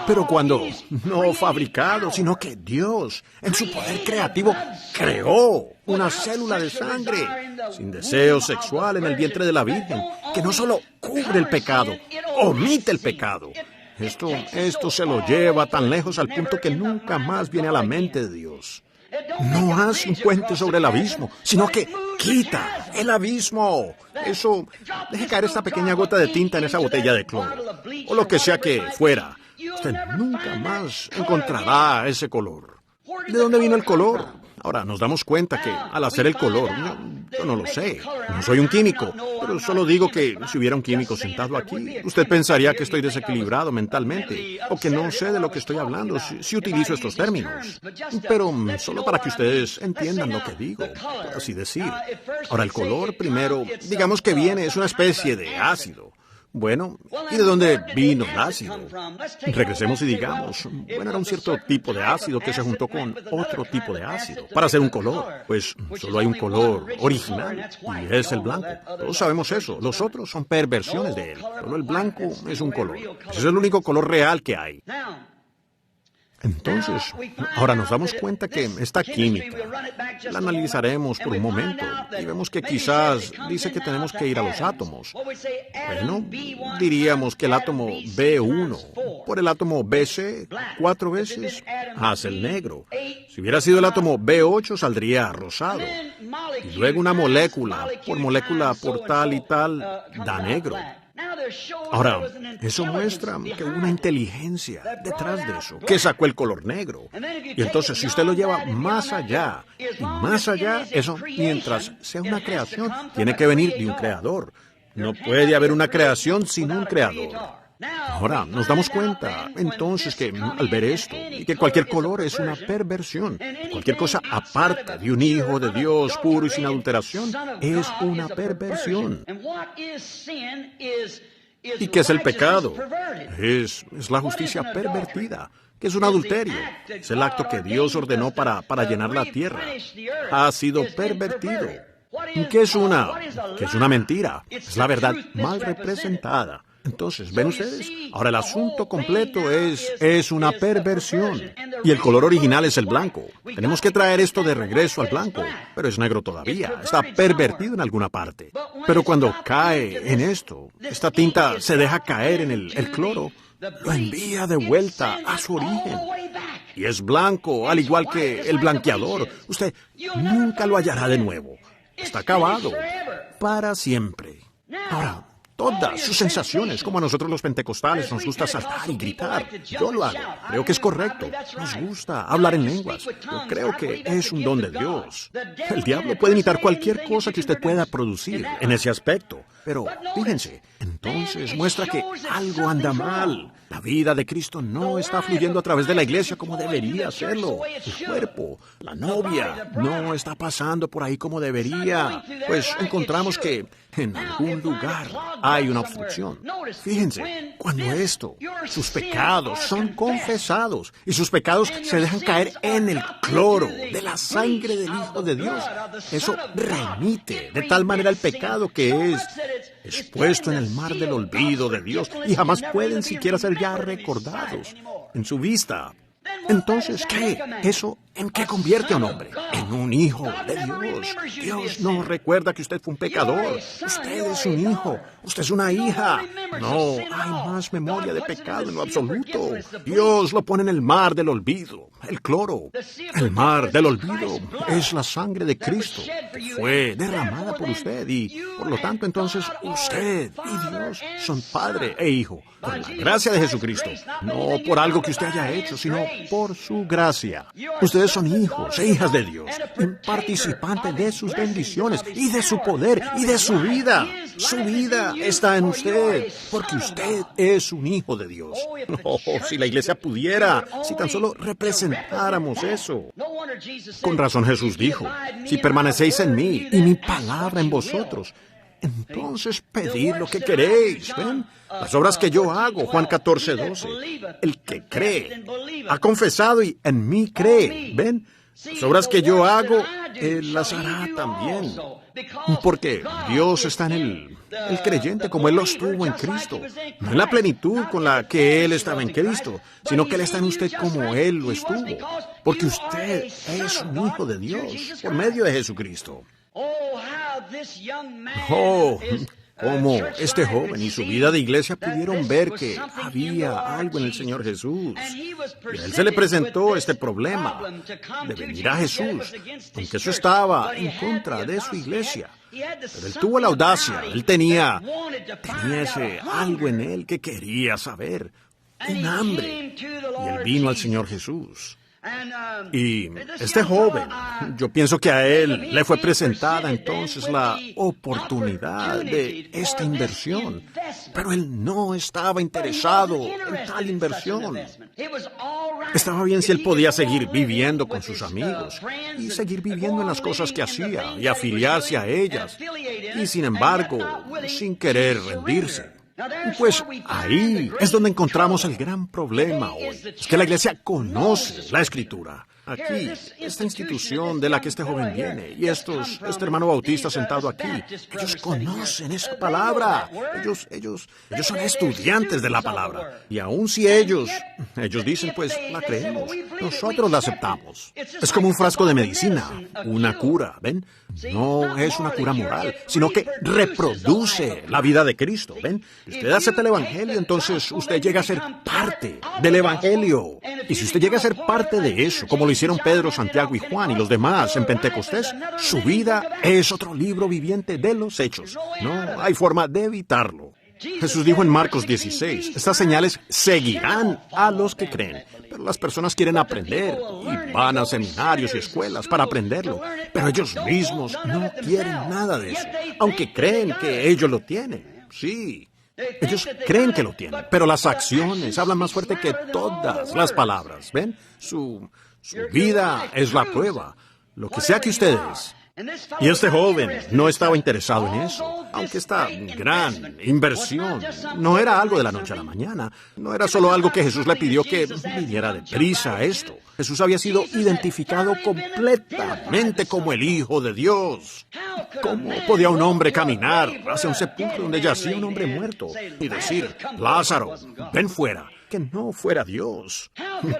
Pero cuando no fabricado, sino que Dios, en su poder creativo, creó una célula de sangre sin deseo sexual en el vientre de la Virgen, que no solo cubre el pecado, omite el pecado. Esto se lo lleva tan lejos al punto que nunca más viene a la mente de Dios. No hace un puente sobre el abismo, sino que quita el abismo. Eso, deje caer esta pequeña gota de tinta en esa botella de cloro, o lo que sea que fuera. Usted nunca más encontrará ese color. ¿De dónde vino el color? Ahora, nos damos cuenta que al hacer el color, yo no lo sé, no soy un químico, pero solo digo que si hubiera un químico sentado aquí, usted pensaría que estoy desequilibrado mentalmente, o que no sé de lo que estoy hablando si utilizo estos términos. Pero solo para que ustedes entiendan lo que digo, por así decir. Ahora, el color, primero, digamos que es una especie de ácido. Bueno, ¿y de dónde vino el ácido? Regresemos y digamos, era un cierto tipo de ácido que se juntó con otro tipo de ácido para hacer un color. Pues solo hay un color original, y es el blanco. Todos sabemos eso. Los otros son perversiones de él. Solo el blanco es un color. Ese es el único color real que hay. Entonces, ahora nos damos cuenta que esta química la analizaremos por un momento y vemos que quizás dice que tenemos que ir a los átomos. Bueno, diríamos que el átomo B1 por el átomo BC 4 veces hace el negro. Si hubiera sido el átomo B8 saldría rosado. Y luego una molécula por tal y tal da negro. Ahora, eso muestra que hubo una inteligencia detrás de eso, que sacó el color negro. Y entonces, si usted lo lleva más allá, y más allá, eso, mientras sea una creación, tiene que venir de un creador. No puede haber una creación sin un creador. Ahora, nos damos cuenta, entonces, que al ver esto, y que cualquier color es una perversión, cualquier cosa aparte de un hijo de Dios puro y sin adulteración, es una perversión. ¿Y qué es el pecado? Es la justicia pervertida, que es un adulterio. Es el acto que Dios ordenó para llenar la tierra. Ha sido pervertido. ¿Qué es una mentira? Es la verdad mal representada. Entonces, ¿ven ustedes? Ahora el asunto completo es una perversión. Y el color original es el blanco. Tenemos que traer esto de regreso al blanco. Pero es negro todavía. Está pervertido en alguna parte. Pero cuando cae en esto, esta tinta se deja caer en el cloro, lo envía de vuelta a su origen. Y es blanco, al igual que el blanqueador. Usted nunca lo hallará de nuevo. Está acabado. Para siempre. Ahora, todas sus sensaciones, como a nosotros los pentecostales nos gusta saltar y gritar. Yo lo hago. Creo que es correcto. Nos gusta hablar en lenguas. Yo creo que es un don de Dios. El diablo puede imitar cualquier cosa que usted pueda producir en ese aspecto. Pero, fíjense, entonces muestra que algo anda mal. La vida de Cristo no está fluyendo a través de la iglesia como debería hacerlo. El cuerpo, la novia, no está pasando por ahí como debería. Pues encontramos que en algún lugar hay una obstrucción. Fíjense, cuando sus pecados son confesados y sus pecados se dejan caer en el cloro de la sangre del Hijo de Dios, eso remite de tal manera el pecado que es puesto en el mar del olvido de Dios y jamás pueden siquiera ser ya recordados. En su vista, Entonces, ¿qué? ¿Eso en qué convierte a un hombre? En un hijo de Dios. Dios no recuerda que usted fue un pecador. Usted es un hijo. Usted es una hija. No hay más memoria de pecado en lo absoluto. Dios lo pone en el mar del olvido, el cloro. El mar del olvido es la sangre de Cristo que fue derramada por usted y, por lo tanto, entonces usted y Dios son padre e hijo por la gracia de Jesucristo, no por algo que usted haya hecho, sino por su gracia. Ustedes son hijos e hijas de Dios, un participante de sus bendiciones y de su poder y de su vida. Su vida está en usted, porque usted es un hijo de Dios. Oh, si la iglesia pudiera, si tan solo representáramos eso. Con razón Jesús dijo, si permanecéis en mí y mi palabra en vosotros, entonces pedid lo que queréis. ¿Ven? Las obras que yo hago, Juan 14:12. El que cree, ha confesado y en mí cree. ¿Ven? Las obras que yo hago, Él las hará también. Porque Dios está en el creyente como Él lo estuvo en Cristo. No en la plenitud con la que Él estaba en Cristo, sino que Él está en usted como Él lo estuvo. Porque usted es un hijo de Dios por medio de Jesucristo. Oh, cómo este joven y su vida de iglesia pudieron ver que había algo en el Señor Jesús. Y a él se le presentó este problema de venir a Jesús, aunque eso estaba en contra de su iglesia. Pero él tuvo la audacia, él tenía ese algo en él que quería saber, un hambre. Y él vino al Señor Jesús. Y este joven, yo pienso que a él le fue presentada entonces la oportunidad de esta inversión, pero él no estaba interesado en tal inversión. Estaba bien si él podía seguir viviendo con sus amigos y seguir viviendo en las cosas que hacía y afiliarse a ellas, y sin embargo, sin querer rendirse. Pues ahí es donde encontramos el gran problema hoy. Es que la iglesia conoce la Escritura. Aquí, esta institución de la que este joven viene y este hermano bautista sentado aquí, ellos conocen esa palabra. Ellos son estudiantes de la palabra. Y aun si ellos dicen, pues la creemos, nosotros la aceptamos. Es como un frasco de medicina, una cura, ¿ven? No es una cura moral, sino que reproduce la vida de Cristo, ¿ven? Usted acepta el Evangelio, entonces usted llega a ser parte del Evangelio. Y si usted llega a ser parte de eso, como lo hicieron Pedro, Santiago y Juan y los demás en Pentecostés, su vida es otro libro viviente de los hechos. No hay forma de evitarlo. Jesús dijo en Marcos 16, estas señales seguirán a los que creen. Pero las personas quieren aprender y van a seminarios y escuelas para aprenderlo. Pero ellos mismos no quieren nada de eso, aunque creen que ellos lo tienen. Sí, ellos creen que lo tienen, pero las acciones hablan más fuerte que todas las palabras. ¿Ven? Su vida es la prueba, lo que sea que ustedes. Y este joven no estaba interesado en eso, aunque esta gran inversión no era algo de la noche a la mañana, no era solo algo que Jesús le pidió que viniera deprisa a esto. Jesús había sido identificado completamente como el Hijo de Dios. ¿Cómo podía un hombre caminar hacia un sepulcro donde yacía un hombre muerto y decir, Lázaro, ven fuera? Que no fuera Dios.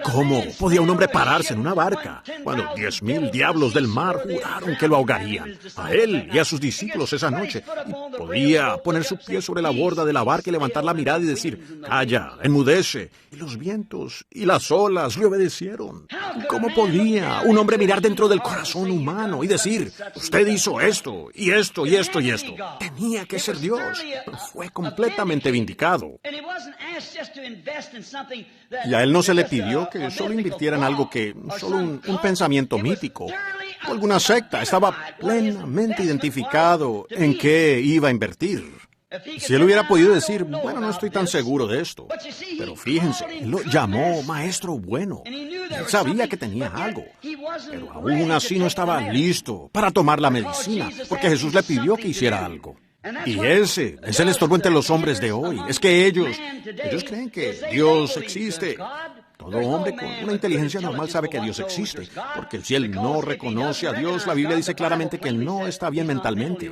¿Cómo podía un hombre pararse en una barca cuando 10,000 diablos del mar juraron que lo ahogarían a él y a sus discípulos esa noche? Y podía poner su pie sobre la borda de la barca y levantar la mirada y decir, calla, enmudece. Y los vientos y las olas le obedecieron. ¿Cómo podía un hombre mirar dentro del corazón humano y decir, usted hizo esto y esto y esto y esto? Tenía que ser Dios. Fue completamente vindicado. Y a él no se le pidió que solo invirtiera en algo solo un pensamiento mítico o alguna secta. Estaba plenamente identificado en qué iba a invertir. Si él hubiera podido decir, bueno, no estoy tan seguro de esto, pero fíjense, él lo llamó maestro bueno. Él sabía que tenía algo, pero aún así no estaba listo para tomar la medicina, porque Jesús le pidió que hiciera algo. Y ese es el estorbo entre los hombres de hoy. Es que ellos creen que Dios existe. Todo hombre con una inteligencia normal sabe que Dios existe, porque si él no reconoce a Dios, la Biblia dice claramente que no está bien mentalmente.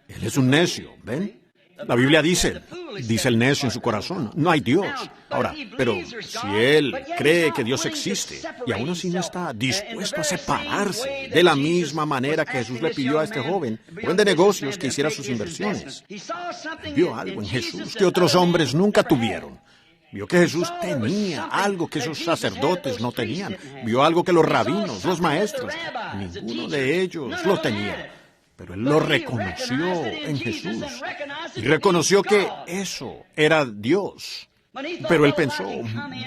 Él es un necio, ¿ven? La Biblia dice, Dice el necio en su corazón, no hay Dios. Ahora, pero si él cree que Dios existe y aún así no está dispuesto a separarse de la misma manera que Jesús le pidió a este joven de negocios que hiciera sus inversiones, vio algo en Jesús que otros hombres nunca tuvieron. Vio que Jesús tenía algo que esos sacerdotes no tenían. Vio algo que los rabinos, los maestros, ninguno de ellos lo tenía. Pero él lo reconoció en Jesús y reconoció que eso era Dios. Pero él pensó,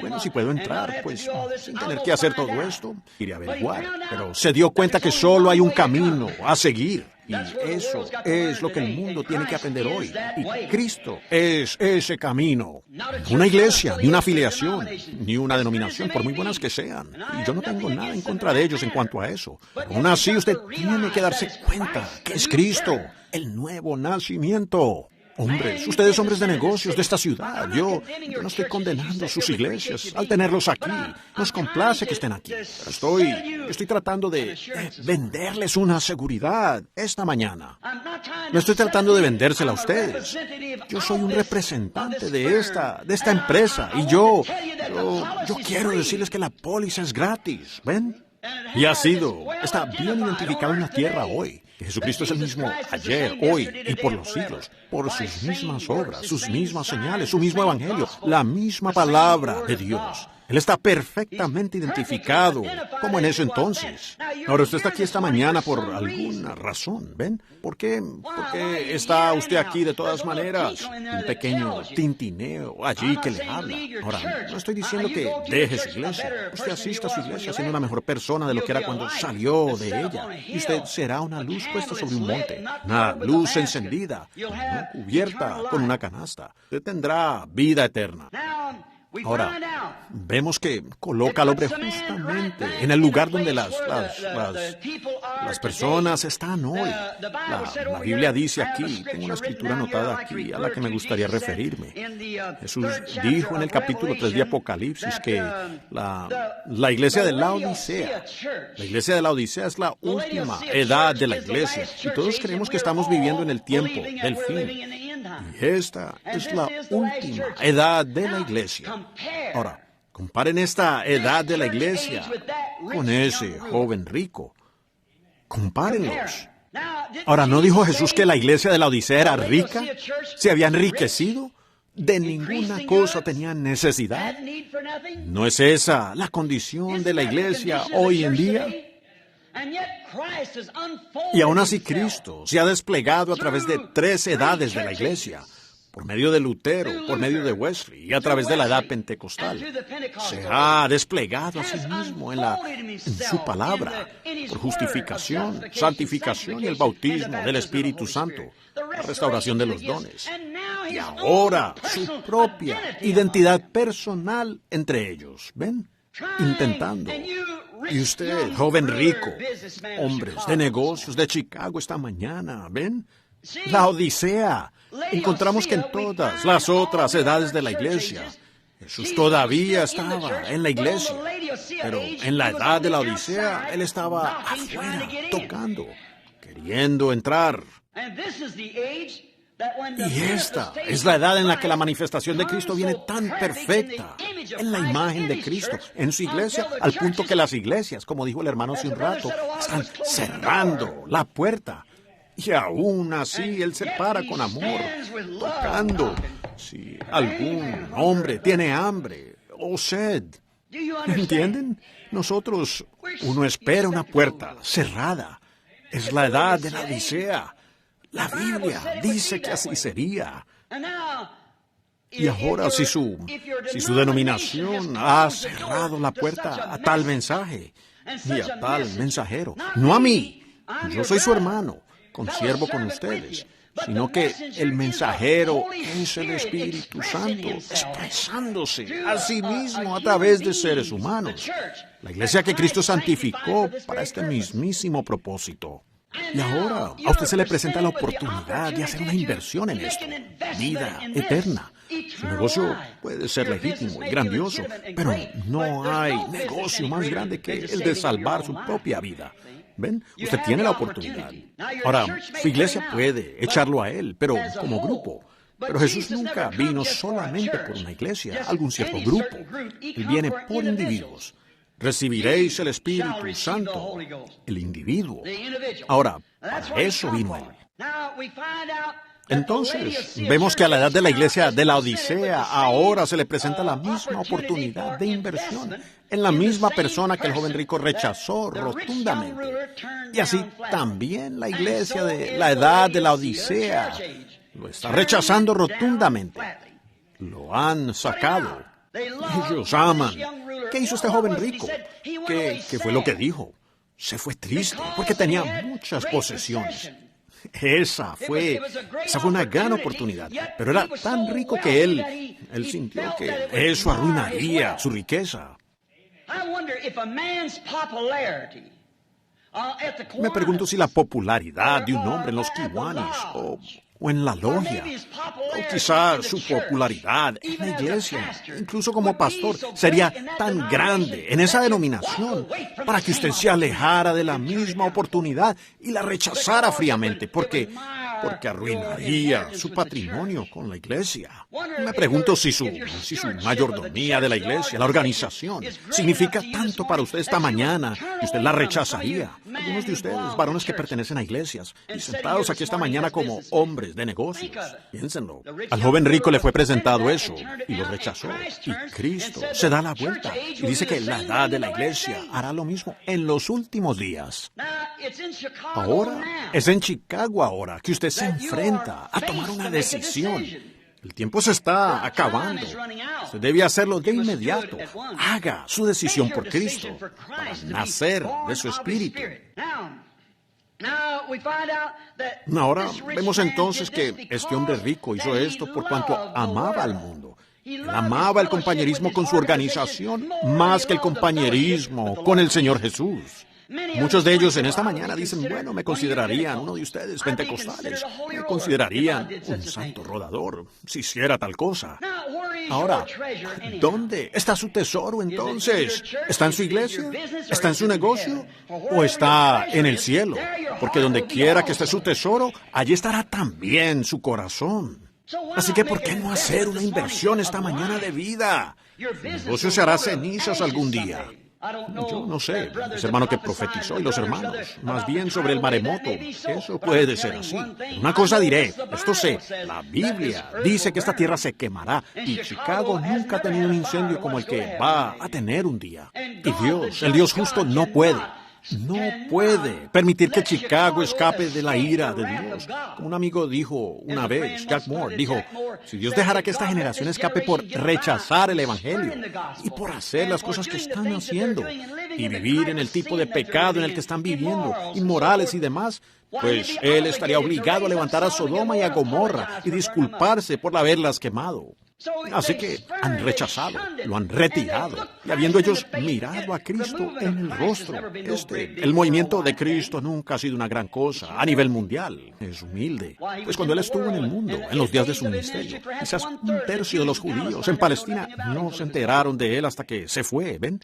bueno, si puedo entrar, pues sin tener que hacer todo esto, iré a averiguar. Pero se dio cuenta que solo hay un camino a seguir. Y eso es lo que el mundo tiene que aprender hoy. Y Cristo es ese camino. Una iglesia, ni una afiliación, ni una denominación, por muy buenas que sean. Y yo no tengo nada en contra de ellos en cuanto a eso. Aún así, usted tiene que darse cuenta que es Cristo, el nuevo nacimiento. Hombres, ustedes hombres de negocios de esta ciudad, yo no estoy condenando sus iglesias al tenerlos aquí. Nos complace que estén aquí. Pero estoy tratando de venderles una seguridad esta mañana. No estoy tratando de vendérsela a ustedes. Yo soy un representante de esta empresa y yo quiero decirles que la póliza es gratis, ¿ven? Y está bien identificado en la tierra hoy. Jesucristo es el mismo ayer, hoy y por los siglos, por sus mismas obras, sus mismas señales, su mismo evangelio, la misma palabra de Dios. Él está perfectamente identificado, como en ese entonces. Ahora, usted está aquí esta mañana por alguna razón, ¿ven? ¿Por qué está usted aquí de todas maneras? Un pequeño tintineo allí que le habla. Ahora, no estoy diciendo que deje su iglesia. Usted asista a su iglesia siendo una mejor persona de lo que era cuando salió de ella. Y usted será una luz puesta sobre un monte, una luz encendida, no cubierta con una canasta. Usted tendrá vida eterna. Ahora, vemos que coloca al hombre justamente en el lugar donde las personas están hoy. La Biblia dice aquí, tengo una escritura anotada aquí a la que me gustaría referirme. Jesús dijo en el capítulo 3 de Apocalipsis que la iglesia de Laodicea es la última edad de la iglesia. Y todos creemos que estamos viviendo en el tiempo del fin. Y esta es la última edad de la iglesia. Ahora, comparen esta edad de la iglesia con ese joven rico. Compárenlos. Ahora, ¿no dijo Jesús que la iglesia de la Odisea era rica? ¿Se había enriquecido? ¿De ninguna cosa tenían necesidad? ¿No es esa la condición de la iglesia hoy en día? Y aún así Cristo se ha desplegado a través de 3 edades de la iglesia, por medio de Lutero, por medio de Wesley y a través de la edad pentecostal. Se ha desplegado a sí mismo en su palabra, por justificación, santificación y el bautismo del Espíritu Santo, la restauración de los dones. Y ahora su propia identidad personal entre ellos. ¿Ven? Intentando. Y usted, joven rico, hombres de negocios de Chicago esta mañana, ¿ven? La Odisea. Encontramos que en todas las otras edades de la iglesia, Jesús todavía estaba en la iglesia, pero en la edad de la Odisea, Él estaba afuera, tocando, queriendo entrar. Y esta es la edad en la que la manifestación de Cristo viene tan perfecta, en la imagen de Cristo, en su iglesia, al punto que las iglesias, como dijo el hermano hace un rato, están cerrando la puerta. Y aún así Él se para con amor, tocando. Si algún hombre tiene hambre o sed, ¿entienden? Uno espera una puerta cerrada. Es la edad de la Odisea. La Biblia dice que así sería. Y ahora, si su denominación ha cerrado la puerta a tal mensaje y a tal mensajero, no a mí, yo soy su hermano, consiervo con ustedes, sino que el mensajero es el Espíritu Santo, expresándose a sí mismo a través de seres humanos. La iglesia que Cristo santificó para este mismísimo propósito. Y ahora a usted se le presenta la oportunidad de hacer una inversión en esto, vida eterna. Su negocio puede ser legítimo y grandioso, pero no hay negocio más grande que el de salvar su propia vida. ¿Ven? Usted tiene la oportunidad. Ahora, su iglesia puede echarlo a él, pero como grupo. Pero Jesús nunca vino solamente por una iglesia, algún cierto grupo. Él viene por individuos. Recibiréis el Espíritu Santo, el individuo. Ahora, para eso vino Él. Entonces, vemos que a la edad de la iglesia de la Odisea ahora se le presenta la misma oportunidad de inversión en la misma persona que el joven rico rechazó rotundamente. Y así también la iglesia de la edad de la Odisea lo está rechazando rotundamente. Lo han sacado. Ellos aman. ¿Qué hizo este joven rico? ¿Qué fue lo que dijo? Se fue triste porque tenía muchas posesiones. Esa fue una gran oportunidad, pero era tan rico que él sintió que eso arruinaría su riqueza. Me pregunto si la popularidad de un hombre en los Kiwanis o en la logia, o quizá su popularidad en la iglesia, incluso como pastor, sería tan grande en esa denominación para que usted se alejara de la misma oportunidad y la rechazara fríamente, porque arruinaría su patrimonio con la iglesia. Me pregunto si su mayordomía de la iglesia, la organización, significa tanto para usted esta mañana y usted la rechazaría. Algunos de ustedes, varones que pertenecen a iglesias, y sentados aquí esta mañana como hombres de negocios, piénsenlo. Al joven rico le fue presentado eso y lo rechazó. Y Cristo se da la vuelta y dice que la edad de la iglesia hará lo mismo en los últimos días. Ahora, es en Chicago ahora que usted se enfrenta a tomar una decisión. El tiempo se está acabando. Usted debe hacerlo de inmediato. Haga su decisión por Cristo, para nacer de su espíritu. Ahora vemos entonces que este hombre rico hizo esto por cuanto amaba al mundo. Él amaba el compañerismo con su organización más que el compañerismo con el Señor Jesús. Muchos de ellos en esta mañana dicen, bueno, me considerarían uno de ustedes pentecostales, me considerarían un santo rodador, si hiciera tal cosa. Ahora, ¿dónde está su tesoro entonces? ¿Está en su iglesia? ¿Está en su negocio? ¿O está en el cielo? Porque donde quiera que esté su tesoro, allí estará también su corazón. Así que, ¿por qué no hacer una inversión esta mañana de vida? El negocio se hará cenizas algún día. Yo no sé, ese hermano que profetizó y los hermanos, más bien sobre el maremoto. Eso puede ser así. Una cosa diré, esto sé, la Biblia dice que esta tierra se quemará y Chicago nunca ha tenido un incendio como el que va a tener un día. Y Dios, el Dios justo, no puede permitir que Chicago escape de la ira de Dios. Como un amigo dijo una vez, Jack Moore, dijo, si Dios dejara que esta generación escape por rechazar el Evangelio y por hacer las cosas que están haciendo y vivir en el tipo de pecado en el que están viviendo, inmorales y demás, pues Él estaría obligado a levantar a Sodoma y a Gomorra y disculparse por haberlas quemado. Así que han rechazado, lo han retirado, y habiendo ellos mirado a Cristo en el rostro. El movimiento de Cristo nunca ha sido una gran cosa a nivel mundial. Es humilde. Pues cuando Él estuvo en el mundo, en los días de su ministerio, quizás 1/3 de los judíos en Palestina no se enteraron de Él hasta que se fue, ¿ven?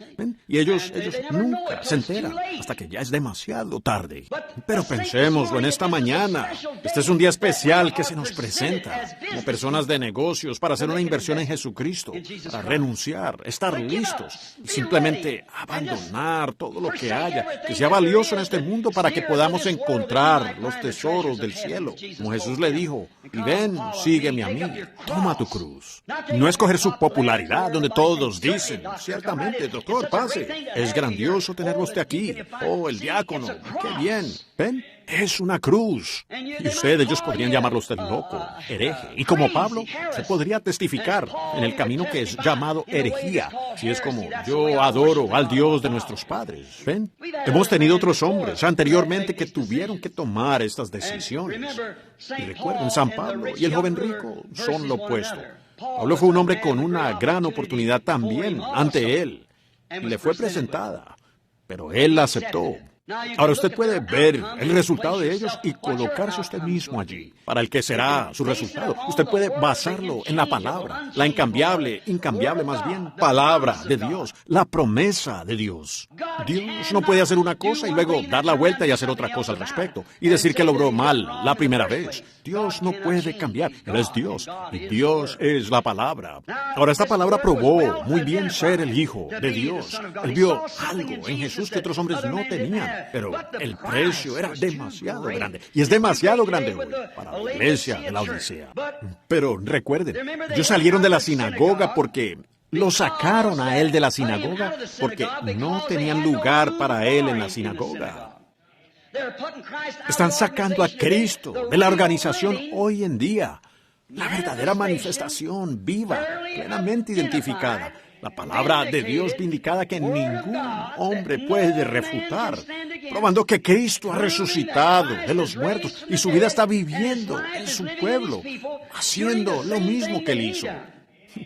Y ellos nunca se enteran hasta que ya es demasiado tarde. Pero pensémoslo en esta mañana. Este es un día especial que se nos presenta como personas de negocios para hacer una inversión en Jesucristo, para renunciar, estar listos y simplemente abandonar todo lo que haya, que sea valioso en este mundo para que podamos encontrar los tesoros del cielo. Como Jesús le dijo, y ven, sígueme a mí, toma tu cruz. No escoger su popularidad donde todos dicen, ciertamente, doctor, pase, es grandioso tenerlo usted aquí. Oh, el diácono, qué bien. ¿Ven? Es una cruz. Y ellos podrían llamarlo usted loco, hereje. Y como Pablo, se podría testificar en el camino que es llamado herejía. Si es como, yo adoro al Dios de nuestros padres. ¿Ven? Hemos tenido otros hombres anteriormente que tuvieron que tomar estas decisiones. Y recuerden, San Pablo y el joven rico son lo opuesto. Pablo fue un hombre con una gran oportunidad también ante él. Y le fue presentada. Pero él la aceptó. Ahora usted puede ver el resultado de ellos y colocarse usted mismo allí para el que será su resultado. Usted puede basarlo en la palabra, la incambiable más bien, palabra de Dios, la promesa de Dios. Dios no puede hacer una cosa y luego dar la vuelta y hacer otra cosa al respecto y decir que logró mal la primera vez. Dios no puede cambiar. Él es Dios y Dios es la palabra. Ahora esta palabra probó muy bien ser el Hijo de Dios. Él vio algo en Jesús que otros hombres no tenían. Pero el precio era demasiado grande, y es demasiado grande hoy para la iglesia de la Odisea. Pero recuerden, ellos salieron de la sinagoga porque lo sacaron a él de la sinagoga, porque no tenían lugar para él en la sinagoga. Están sacando a Cristo de la organización hoy en día. La verdadera manifestación viva, plenamente identificada. La palabra de Dios vindicada que ningún hombre puede refutar, probando que Cristo ha resucitado de los muertos y su vida está viviendo en su pueblo, haciendo lo mismo que él hizo.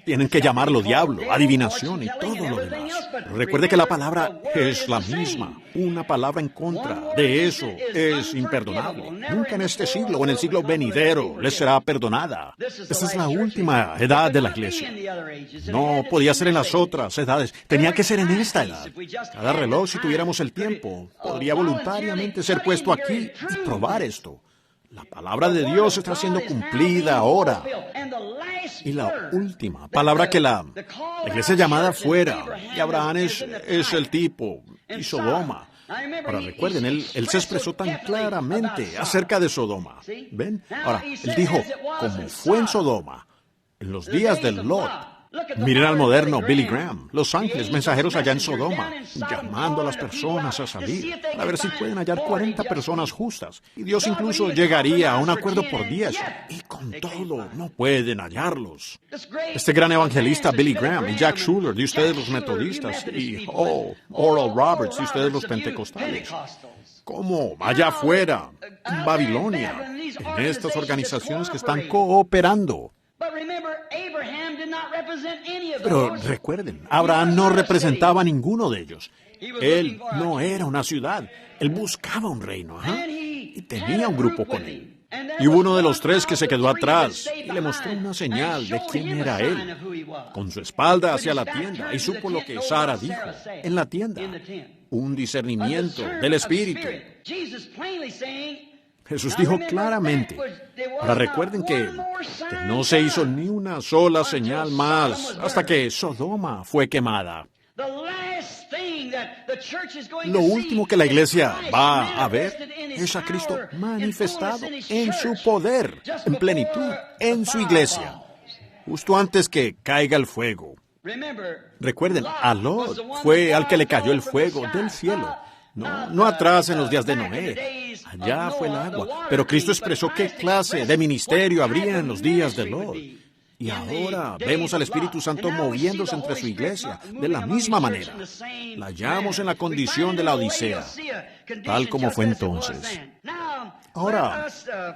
Tienen que llamarlo diablo, adivinación y todo lo demás. Pero recuerde que la palabra es la misma. Una palabra en contra de eso es imperdonable. Nunca en este siglo o en el siglo venidero les será perdonada. Esta es la última edad de la iglesia. No podía ser en las otras edades. Tenía que ser en esta edad. Cada reloj, si tuviéramos el tiempo, podría voluntariamente ser puesto aquí y probar esto. La palabra de Dios está siendo cumplida ahora. Y la última palabra que la iglesia llamada fuera, y Abraham es el tipo, y Sodoma. Ahora recuerden, él se expresó tan claramente acerca de Sodoma. ¿Ven? Ahora, él dijo, como fue en Sodoma, en los días de Lot. Miren al moderno Billy Graham, los ángeles mensajeros allá en Sodoma, llamando a las personas a salir, a ver si pueden hallar 40 personas justas. Y Dios incluso llegaría a un acuerdo por 10, y con todo no pueden hallarlos. Este gran evangelista Billy Graham y Jack Shuler de ustedes los metodistas, y Oral Roberts de ustedes los pentecostales. ¿Cómo? Allá afuera, en Babilonia, en estas organizaciones que están cooperando. Pero recuerden, Abraham no representaba a ninguno de ellos. Él no era una ciudad. Él buscaba un reino, y tenía un grupo con él. Y hubo uno de los tres que se quedó atrás y le mostró una señal de quién era él, con su espalda hacia la tienda, y supo lo que Sara dijo en la tienda, un discernimiento del Espíritu. Jesús dijo claramente, ahora recuerden que no se hizo ni una sola señal más hasta que Sodoma fue quemada. Lo último que la iglesia va a ver es a Cristo manifestado en su poder, en plenitud, en su iglesia, justo antes que caiga el fuego. Recuerden, a Lot fue al que le cayó el fuego del cielo. No atrás en los días de Noé. Allá fue el agua. Pero Cristo expresó qué clase de ministerio habría en los días de Lot. Y ahora vemos al Espíritu Santo moviéndose entre su iglesia de la misma manera. La hallamos en la condición de la Odisea, tal como fue entonces. Ahora,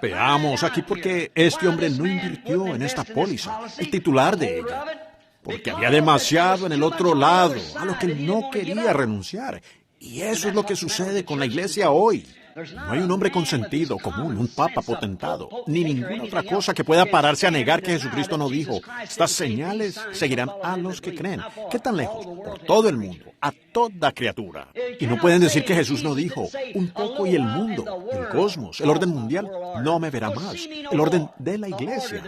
veamos aquí por qué este hombre no invirtió en esta póliza, el titular de ella. Porque había demasiado en el otro lado, a lo que él no quería renunciar. Y eso es lo que sucede con la iglesia hoy. No hay un hombre con sentido común, un papa potentado, ni ninguna otra cosa que pueda pararse a negar que Jesucristo no dijo, estas señales seguirán a los que creen. ¿Qué tan lejos? Por todo el mundo, a toda criatura. Y no pueden decir que Jesús no dijo, un poco y el mundo, el cosmos, el orden mundial, no me verá más. El orden de la iglesia,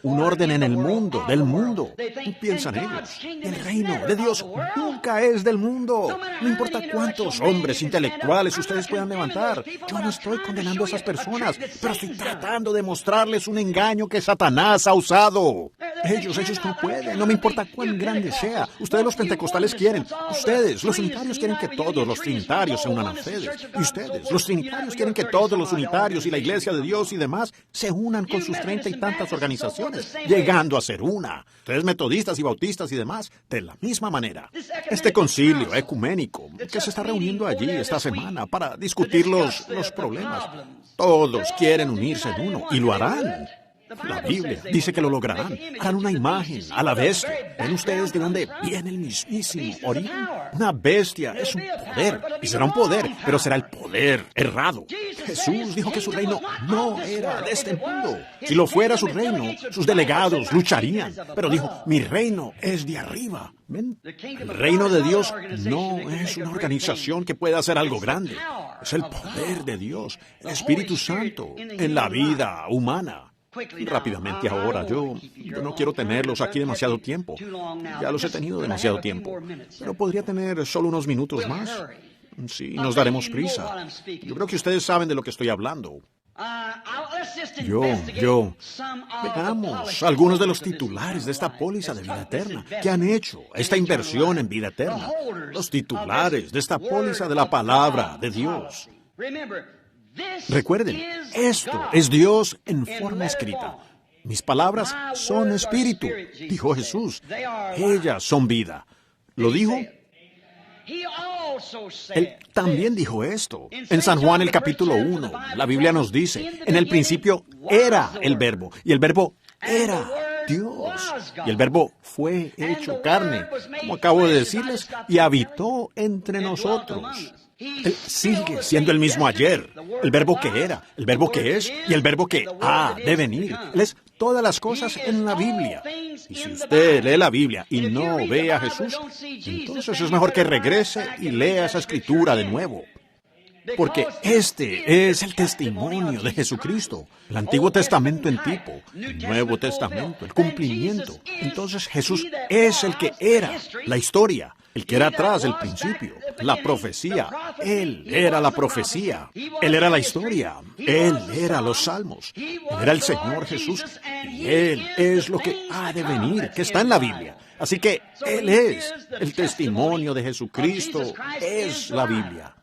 un orden en el mundo, del mundo. Piensan ellos, el reino de Dios nunca es del mundo. No importa cuántos hombres intelectuales ustedes puedan levantar. Yo no estoy condenando a esas personas, pero estoy tratando de mostrarles un engaño que Satanás ha usado. Ellos no pueden, no me importa cuán grande sea. Ustedes los pentecostales quieren, ustedes los unitarios quieren que todos los trinitarios se unan a ustedes. Y ustedes, los trinitarios, quieren que todos los unitarios y la iglesia de Dios y demás se unan con sus 30 y tantas organizaciones, llegando a ser una. Ustedes metodistas y bautistas y demás, de la misma manera. Este concilio ecuménico que se está reuniendo allí esta semana para discutir los problemas. Todos quieren unirse en uno y lo harán. La Biblia dice que lo lograrán. Harán una imagen a la bestia. ¿Ven ustedes de dónde viene el mismísimo origen? Una bestia es un poder, y será un poder, pero será el poder errado. Jesús dijo que su reino no era de este mundo. Si lo fuera su reino, sus delegados lucharían. Pero dijo, mi reino es de arriba. ¿Ven? El reino de Dios no es una organización que pueda hacer algo grande. Es el poder de Dios, el Espíritu Santo, en la vida humana. Rápidamente ahora, yo no quiero tenerlos aquí demasiado tiempo. Ya los he tenido demasiado tiempo. Pero podría tener solo unos minutos más. Sí, nos daremos prisa. Yo creo que ustedes saben de lo que estoy hablando. Veamos algunos de los titulares de esta póliza de vida eterna que han hecho esta inversión en vida eterna. Los titulares de esta póliza de la palabra de Dios. Recuerden, esto es Dios en forma escrita. Mis palabras son espíritu, dijo Jesús. Ellas son vida. ¿Lo dijo? Él también dijo esto. En San Juan el capítulo 1, la Biblia nos dice, en el principio era el Verbo, y el Verbo era Dios, y el Verbo fue hecho carne, como acabo de decirles, y habitó entre nosotros. Él sigue siendo el mismo ayer, el Verbo que era, el Verbo que es y el Verbo que ha de venir. Él es todas las cosas en la Biblia. Y si usted lee la Biblia y no ve a Jesús, entonces es mejor que regrese y lea esa escritura de nuevo. Porque este es el testimonio de Jesucristo, el Antiguo Testamento en tipo, el Nuevo Testamento, el cumplimiento. Entonces Jesús es el que era, la historia, el que era atrás del principio, la profecía. Él era la profecía, Él era la historia, Él era los salmos, Él era el Señor Jesús, y Él es lo que ha de venir, que está en la Biblia. Así que Él es el testimonio de Jesucristo, es la Biblia.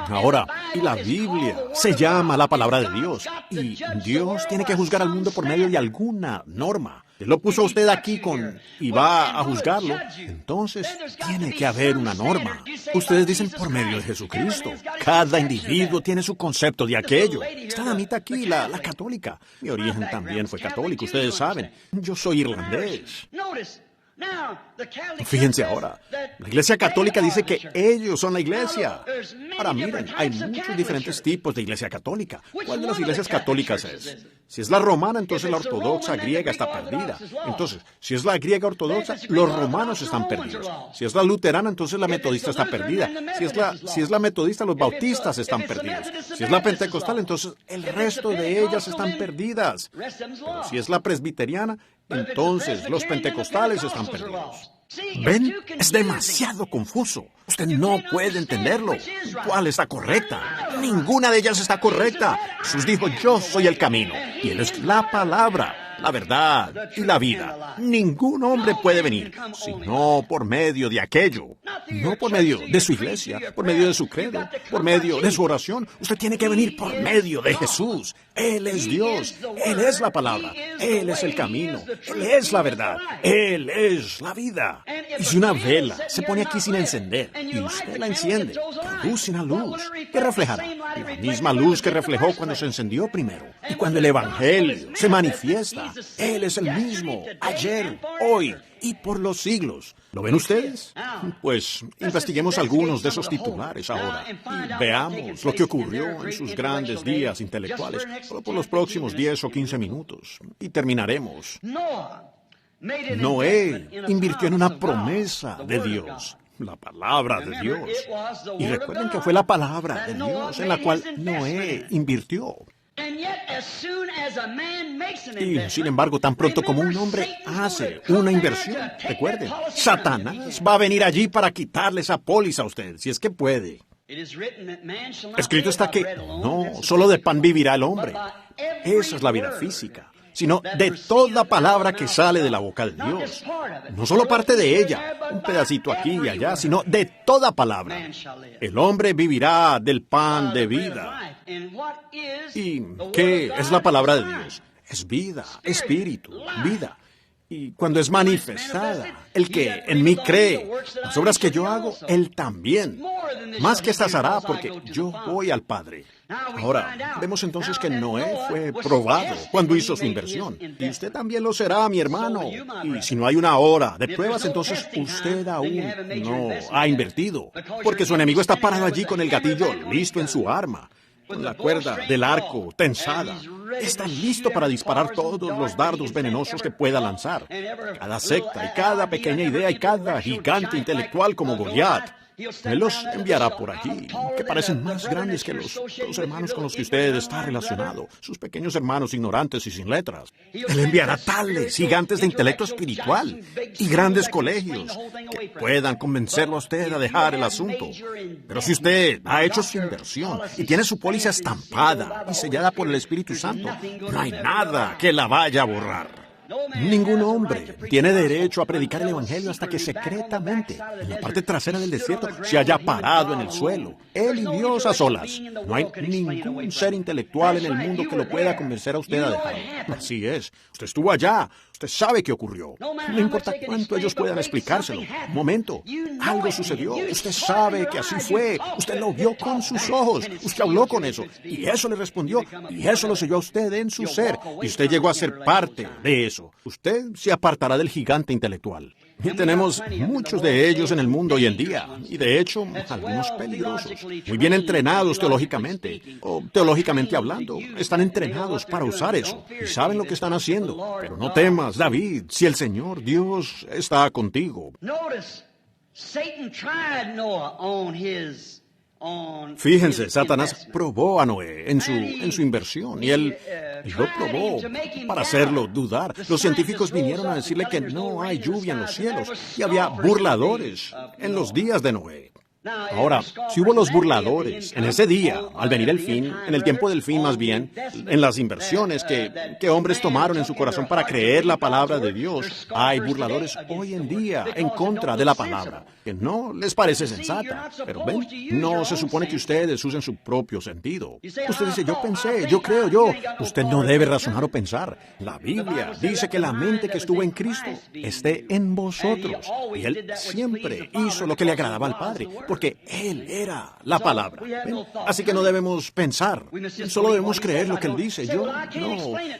Ahora, y la Biblia se llama la palabra de Dios, y Dios tiene que juzgar al mundo por medio de alguna norma. Él lo puso a usted aquí y va a juzgarlo, entonces tiene que haber una norma. Ustedes dicen por medio de Jesucristo. Cada individuo tiene su concepto de aquello. Esta damita aquí, la católica. Mi origen también fue católico, ustedes saben. Yo soy irlandés. Fíjense ahora, la Iglesia Católica dice que ellos son la Iglesia. Ahora miren, hay muchos diferentes tipos de Iglesia Católica. ¿Cuál de las iglesias católicas es? Si es la romana, entonces la ortodoxa griega está perdida. Entonces, si es la griega ortodoxa, los romanos están perdidos. Si es la luterana, entonces la metodista está perdida. Si es la metodista, los bautistas están perdidos. Si es la pentecostal, entonces el resto de ellas están perdidas. Pero si es la presbiteriana, entonces los pentecostales están perdidos. ¿Ven? Es demasiado confuso. Usted no puede entenderlo. ¿Cuál está correcta? Ninguna de ellas está correcta. Jesús dijo, yo soy el camino, y Él es la palabra, la verdad y la vida. Ningún hombre puede venir, sino por medio de aquello. No por medio de su iglesia, por medio de su credo, por medio de su oración. Usted tiene que venir por medio de Jesús. Él es Dios, Él es la palabra, Él es el camino, Él es la verdad, Él es la vida. Y si una vela se pone aquí sin encender y usted la enciende, produce una luz que reflejará la misma luz que reflejó cuando se encendió primero. Y cuando el Evangelio se manifiesta, Él es el mismo, ayer, hoy y por los siglos. ¿Lo ven ustedes? Pues investiguemos algunos de esos titulares ahora y veamos lo que ocurrió en sus grandes días intelectuales, solo por los próximos 10 o 15 minutos. Y terminaremos. Noé invirtió en una promesa de Dios, la palabra de Dios. Y recuerden que fue la palabra de Dios en la cual Noé invirtió. Y, sin embargo, tan pronto como un hombre hace una inversión, recuerden, Satanás va a venir allí para quitarle esa póliza a usted, si es que puede. Escrito está que no solo de pan vivirá el hombre. Esa es la vida física, sino de toda palabra que sale de la boca de Dios. No solo parte de ella, un pedacito aquí y allá, sino de toda palabra. El hombre vivirá del pan de vida. ¿Y qué es la palabra de Dios? Es vida, espíritu, vida. Y cuando es manifestada, el que en mí cree, las obras que yo hago, él también. Más que estas hará, porque yo voy al Padre. Ahora, vemos entonces que Noé fue probado cuando hizo su inversión. Y usted también lo será, mi hermano. Y si no hay una hora de pruebas, entonces usted aún no ha invertido. Porque su enemigo está parado allí con el gatillo listo en su arma, con la cuerda del arco tensada. Está listo para disparar todos los dardos venenosos que pueda lanzar. Cada secta y cada pequeña idea y cada gigante intelectual como Goliat. Él los enviará por allí, que parecen más grandes que los hermanos con los que usted está relacionado, sus pequeños hermanos ignorantes y sin letras. Él enviará tales gigantes de intelecto espiritual y grandes colegios que puedan convencerlo a usted a dejar el asunto. Pero si usted ha hecho su inversión y tiene su póliza estampada y sellada por el Espíritu Santo, no hay nada que la vaya a borrar. Ningún hombre tiene derecho a predicar el Evangelio hasta que secretamente, en la parte trasera del desierto, se haya parado en el suelo, él y Dios a solas. No hay ningún ser intelectual en el mundo que lo pueda convencer a usted a dejarlo. Así es. Usted estuvo allá. Usted sabe qué ocurrió. No importa cuánto ellos puedan explicárselo. Un momento. Algo sucedió. Usted sabe que así fue. Usted lo vio con sus ojos. Usted habló con eso. Y eso le respondió. Y eso lo selló a usted en su ser. Y usted llegó a ser parte de eso. Usted se apartará del gigante intelectual. Y tenemos muchos de ellos en el mundo hoy en día, y de hecho, algunos peligrosos, muy bien entrenados teológicamente, o teológicamente hablando, están entrenados para usar eso, y saben lo que están haciendo. Pero no temas, David, si el Señor Dios está contigo. Fíjense, Satanás probó a Noé en su inversión, y él lo probó para hacerlo dudar. Los científicos vinieron a decirle que no hay lluvia en los cielos, y había burladores en los días de Noé. Ahora, si hubo los burladores en ese día, al venir el fin, en el tiempo del fin más bien, en las inversiones que hombres tomaron en su corazón para creer la palabra de Dios, hay burladores hoy en día en contra de la palabra, que no les parece sensata. Pero ven, no se supone que ustedes usen su propio sentido. Usted dice, yo pensé, yo creo, yo. Usted no debe razonar o pensar. La Biblia dice que la mente que estuvo en Cristo esté en vosotros. Y Él siempre hizo lo que le agradaba al Padre, porque Él era la palabra. ¿Ven? Así que no debemos pensar, solo debemos creer lo que Él dice.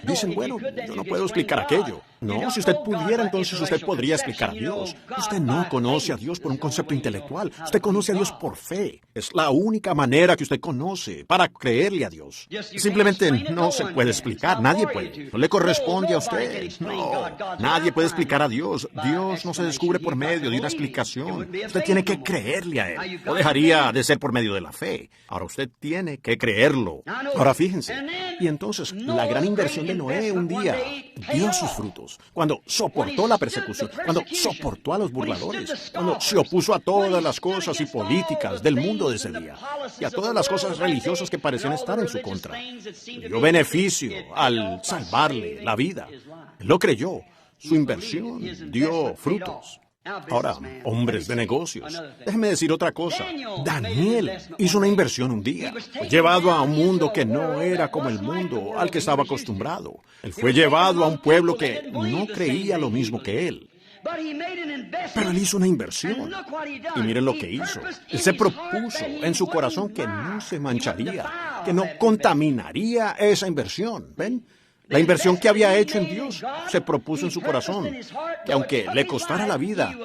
Dicen, bueno, yo no puedo explicar aquello. No, si usted pudiera, entonces usted podría explicar a Dios. Usted no conoce a Dios por un concepto intelectual. Usted conoce a Dios por fe. Es la única manera que usted conoce para creerle a Dios. Simplemente no se puede explicar. Nadie puede. No le corresponde a usted. No, nadie puede explicar a Dios. Dios no se descubre por medio de una explicación. Usted tiene que creerle a Él. No dejaría de ser por medio de la fe. Ahora usted tiene que creerlo. Ahora fíjense. Y entonces la gran inversión de Noé un día dio sus frutos. Cuando soportó la persecución, cuando soportó a los burladores, cuando se opuso a todas las cosas y políticas del mundo de ese día y a todas las cosas religiosas que parecían estar en su contra. Dio beneficio al salvarle la vida. Él lo creyó. Su inversión dio frutos. Ahora, hombres de negocios, déjeme decir otra cosa. Daniel hizo una inversión un día. Fue llevado a un mundo que no era como el mundo al que estaba acostumbrado. Él fue llevado a un pueblo que no creía lo mismo que él. Pero él hizo una inversión. Y miren lo que hizo. Él se propuso en su corazón que no se mancharía, que no contaminaría esa inversión. ¿Ven? La inversión que había hecho en Dios se propuso en su corazón, que aunque le costara la vida,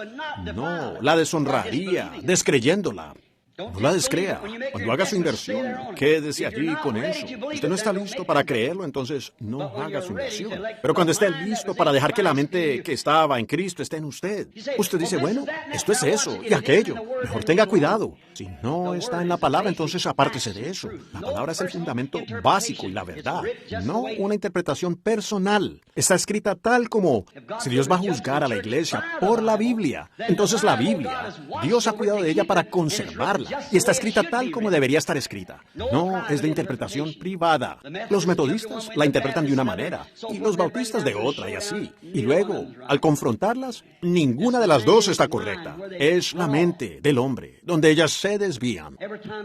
no la deshonraría descreyéndola. No la descrea. Cuando haga su inversión, quédese allí con eso. Usted no está listo para creerlo, entonces no haga su inversión. Pero cuando esté listo para dejar que la mente que estaba en Cristo esté en usted, usted dice, bueno, esto es eso y aquello. Mejor tenga cuidado. Si no está en la palabra, entonces apártese de eso. La palabra es el fundamento básico y la verdad, no una interpretación personal. Está escrita tal como, si Dios va a juzgar a la iglesia por la Biblia, entonces la Biblia, Dios ha cuidado de ella para conservarla. y está escrita tal como debería estar escrita. No es de interpretación privada. Los metodistas la interpretan de una manera y los bautistas de otra y así. Y luego, al confrontarlas, ninguna de las dos está correcta. Es la mente del hombre, donde ellas se desvían.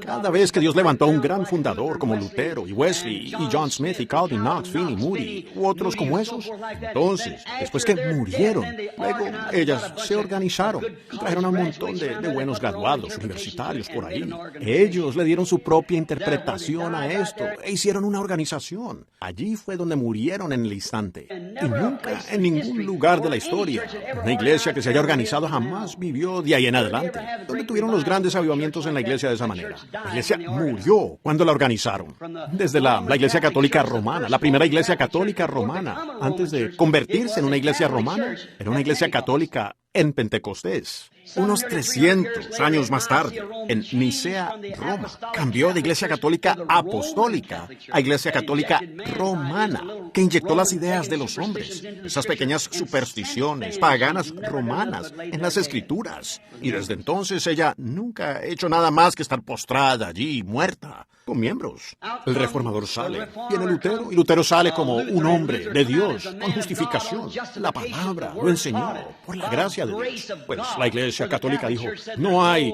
Cada vez que Dios levantó a un gran fundador como Lutero y Wesley y John Smith y Calvin, Knox, Finney, Moody u otros como esos, entonces, después que murieron, luego ellas se organizaron y trajeron a un montón de buenos graduados universitarios por ahí. Ellos le dieron su propia interpretación a esto e hicieron una organización. Allí fue donde murieron en el instante. Y nunca en ningún lugar de la historia una iglesia que se haya organizado jamás vivió de ahí en adelante, donde tuvieron los grandes avivamientos en la iglesia de esa manera. La iglesia murió cuando la organizaron. Desde la iglesia católica romana, la primera iglesia católica romana, antes de convertirse en una iglesia romana, era una iglesia católica en Pentecostés. Unos 300 años más tarde, en Nicea, Roma, cambió de iglesia católica apostólica a iglesia católica romana, que inyectó las ideas de los hombres, esas pequeñas supersticiones paganas romanas en las escrituras. Y desde entonces ella nunca ha hecho nada más que estar postrada allí, muerta, con miembros. El reformador sale, viene Lutero, y Lutero sale como un hombre de Dios, con justificación. La palabra lo enseñó, por la gracia de Dios. Pues la iglesia católica dijo, no hay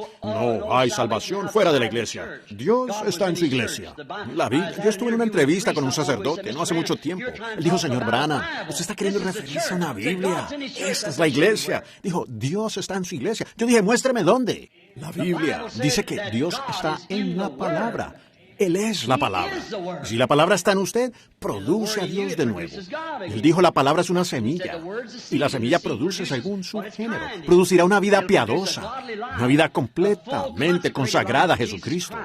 salvación fuera de la iglesia. Dios está en su iglesia. Yo estuve en una entrevista con un sacerdote no hace mucho tiempo. Él dijo, señor Branham, usted está queriendo referirse a una Biblia. Esta es la iglesia. Dijo, Dios está en su iglesia. Yo dije, muéstreme dónde. La Biblia dice que Dios está en la palabra. Él es la palabra. Si la palabra está en usted, produce a Dios de nuevo. Él dijo, la palabra es una semilla, y la semilla produce según su género. Producirá una vida piadosa, una vida completamente consagrada a Jesucristo.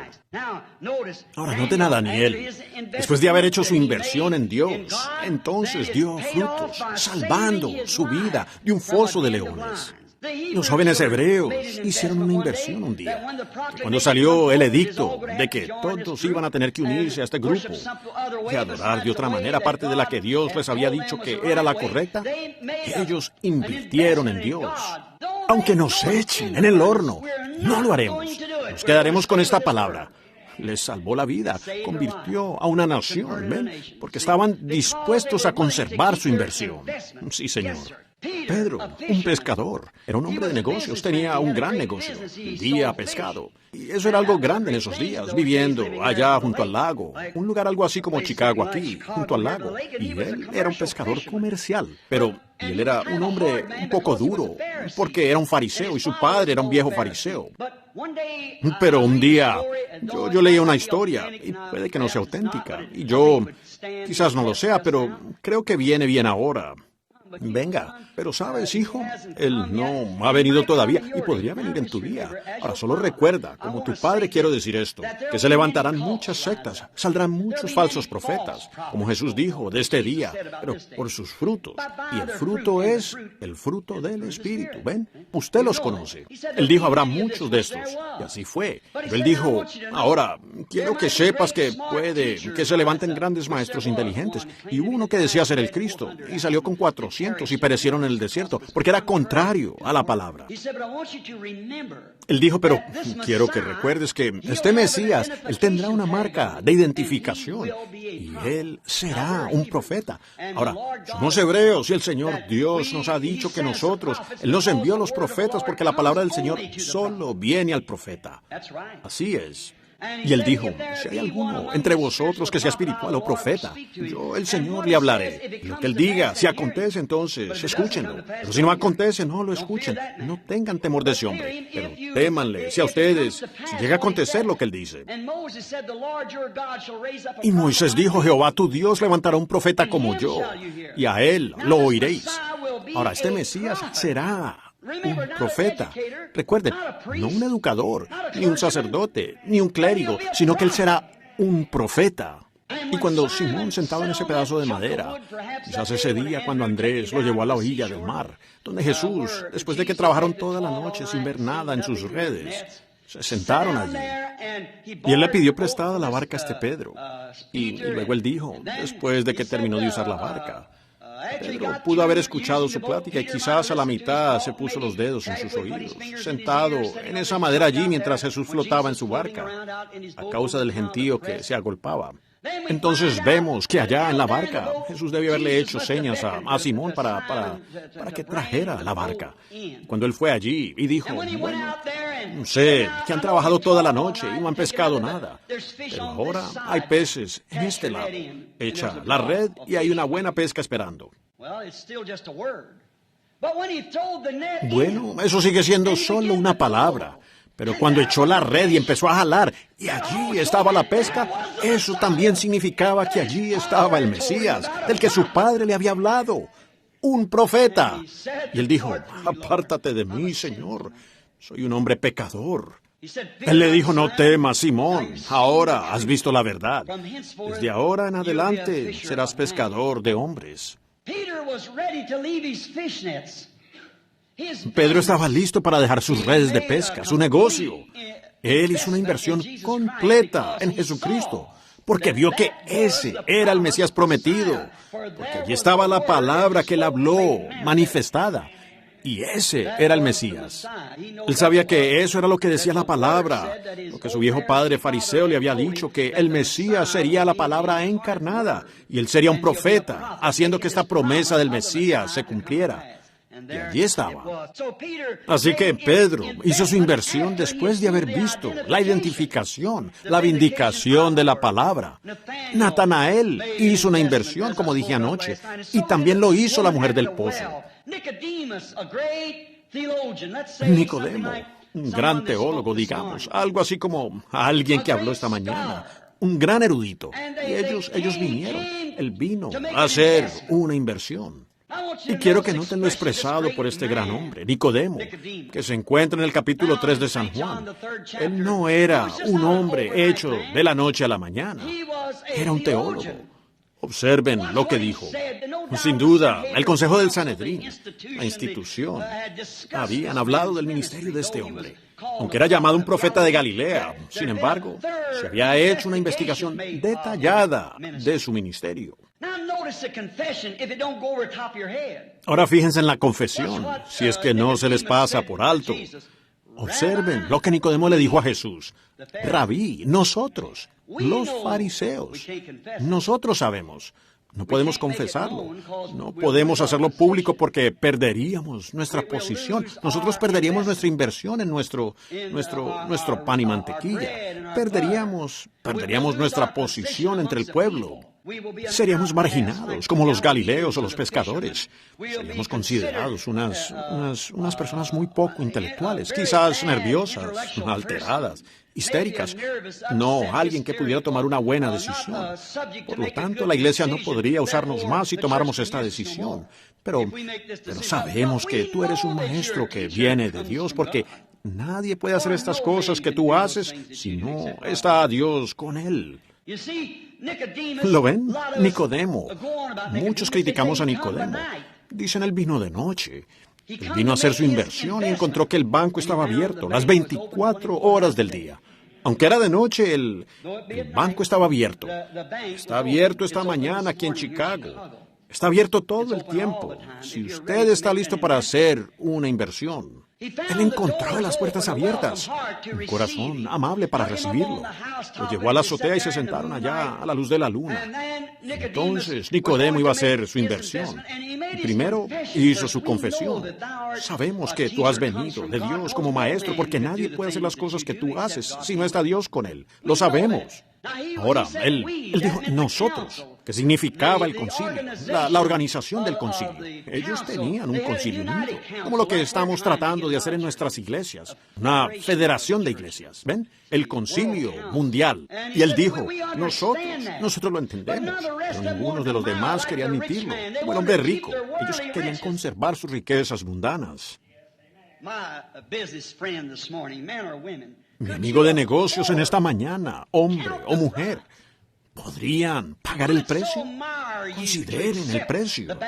Ahora, noten a Daniel. Después de haber hecho su inversión en Dios, entonces dio frutos, salvando su vida de un foso de leones. Los jóvenes hebreos hicieron una inversión un día. Cuando salió el edicto de que todos iban a tener que unirse a este grupo y adorar de otra manera, aparte de la que Dios les había dicho que era la correcta, ellos invirtieron en Dios. Aunque nos echen en el horno, no lo haremos. Nos quedaremos con esta palabra. Les salvó la vida, convirtió a una nación, ¿ven? Porque estaban dispuestos a conservar su inversión. Sí, señor. Pedro, un pescador, era un hombre de negocios, tenía un gran negocio, vendía pescado. Y eso era algo grande en esos días, viviendo allá junto al lago, un lugar algo así como Chicago aquí, junto al lago. Y él era un pescador comercial, pero él era un hombre un poco duro, porque era un fariseo y su padre era un viejo fariseo. Pero un día yo leí una historia, y puede que no sea auténtica, y yo quizás no lo sea, pero creo que viene bien ahora. Venga, pero sabes, hijo, él no ha venido todavía y podría venir en tu día. Ahora solo recuerda, como tu padre quiero decir esto, que se levantarán muchas sectas, saldrán muchos falsos profetas, como Jesús dijo de este día, pero por sus frutos. Y el fruto es el fruto del Espíritu, ¿ven? Usted los conoce. Él dijo, habrá muchos de estos, y así fue. Pero él dijo, ahora, quiero que sepas que puede que se levanten grandes maestros inteligentes. Y hubo uno que decía ser el Cristo, y salió con 400 y perecieron en el desierto, porque era contrario a la palabra. Él dijo, pero quiero que recuerdes que este Mesías, él tendrá una marca de identificación, y él será un profeta. Ahora, somos hebreos y el Señor Dios nos ha dicho que nosotros, él nos envió a los profetas porque la palabra del Señor solo viene al profeta. Así es. Y él dijo, si hay alguno entre vosotros que sea espiritual o profeta, yo, el Señor, le hablaré. Lo que él diga, si acontece, entonces, escúchenlo. Pero si no acontece, no lo escuchen. No tengan temor de ese hombre, pero témanle, si a ustedes, si llega a acontecer lo que él dice. Y Moisés dijo, Jehová tu Dios levantará un profeta como yo, y a él lo oiréis. Ahora, este Mesías será un profeta. Recuerden, no un educador, ni un sacerdote, ni un clérigo, sino que él será un profeta. Y cuando Simón, sentado en ese pedazo de madera, quizás ese día cuando Andrés lo llevó a la orilla del mar, donde Jesús, después de que trabajaron toda la noche sin ver nada en sus redes, se sentaron allí. Y él le pidió prestada la barca a este Pedro. Y luego él dijo, después de que terminó de usar la barca, Pedro pudo haber escuchado su plática y quizás a la mitad se puso los dedos en sus oídos, sentado en esa madera allí mientras Jesús flotaba en su barca, a causa del gentío que se agolpaba. Entonces vemos que allá en la barca Jesús debió haberle hecho señas a Simón para que trajera la barca. Cuando él fue allí y dijo, bueno, sé que han trabajado toda la noche y no han pescado nada, pero ahora hay peces en este lado. Echa la red y hay una buena pesca esperando. Bueno, eso sigue siendo solo una palabra. Pero cuando echó la red y empezó a jalar, y allí estaba la pesca, eso también significaba que allí estaba el Mesías, del que su padre le había hablado, un profeta. Y él dijo, apártate de mí, Señor, soy un hombre pecador. Él le dijo, no temas, Simón, ahora has visto la verdad. Desde ahora en adelante serás pescador de hombres. Pedro estaba listo para dejar sus redes de pesca, su negocio. Él hizo una inversión completa en Jesucristo, porque vio que ese era el Mesías prometido, porque allí estaba la palabra que él habló, manifestada, y ese era el Mesías. Él sabía que eso era lo que decía la palabra, lo que su viejo padre fariseo le había dicho, que el Mesías sería la palabra encarnada, y él sería un profeta, haciendo que esta promesa del Mesías se cumpliera. Y allí estaba. Así que Pedro hizo su inversión después de haber visto la identificación, la vindicación de la palabra. Natanael hizo una inversión, como dije anoche, y también lo hizo la mujer del pozo. Nicodemo, un gran teólogo, digamos, algo así como alguien que habló esta mañana, un gran erudito. Y ellos vinieron, él vino a hacer una inversión. Y quiero que noten lo expresado por este gran hombre, Nicodemo, que se encuentra en el capítulo 3 de San Juan. Él no era un hombre hecho de la noche a la mañana, era un teólogo. Observen lo que dijo. Sin duda, el Consejo del Sanedrín, la institución, habían hablado del ministerio de este hombre. Aunque era llamado un profeta de Galilea, sin embargo, se había hecho una investigación detallada de su ministerio. Ahora fíjense en la confesión, si es que no se les pasa por alto. Observen lo que Nicodemo le dijo a Jesús. Rabí, nosotros, los fariseos, nosotros sabemos. No podemos confesarlo. No podemos hacerlo público porque perderíamos nuestra posición. Nosotros perderíamos nuestra inversión en nuestro pan y mantequilla. Perderíamos nuestra posición entre el pueblo. Seríamos marginados, como los galileos o los pescadores. Seríamos considerados unas personas muy poco intelectuales, quizás nerviosas, alteradas, histéricas. No alguien que pudiera tomar una buena decisión. Por lo tanto, la iglesia no podría usarnos más si tomáramos esta decisión. Pero sabemos que tú eres un maestro que viene de Dios, porque nadie puede hacer estas cosas que tú haces si no está Dios con él. ¿Lo ven? Nicodemo. Muchos criticamos a Nicodemo. Dicen, él vino de noche. Él vino a hacer su inversión y encontró que el banco estaba abierto las 24 horas del día. Aunque era de noche, el banco estaba abierto. Está abierto esta mañana aquí en Chicago. Está abierto todo el tiempo. Si usted está listo para hacer una inversión. Él encontró las puertas abiertas, un corazón amable para recibirlo. Lo llevó a la azotea y se sentaron allá a la luz de la luna. Entonces Nicodemo iba a hacer su inversión. Primero hizo su confesión. Sabemos que tú has venido de Dios como maestro, porque nadie puede hacer las cosas que tú haces si no está Dios con él. Lo sabemos. Ahora, él dijo nosotros, que significaba el concilio, la organización del concilio. Ellos tenían un concilio unido, como lo que estamos tratando de hacer en nuestras iglesias, una federación de iglesias, ¿ven? El concilio mundial. Y él dijo, nosotros lo entendemos, pero ninguno de los demás quería admitirlo. Como el hombre rico, ellos querían conservar sus riquezas mundanas. Mi amigo de negocios en esta mañana, hombre o mujer, ¿podrían pagar el precio? Consideren el precio.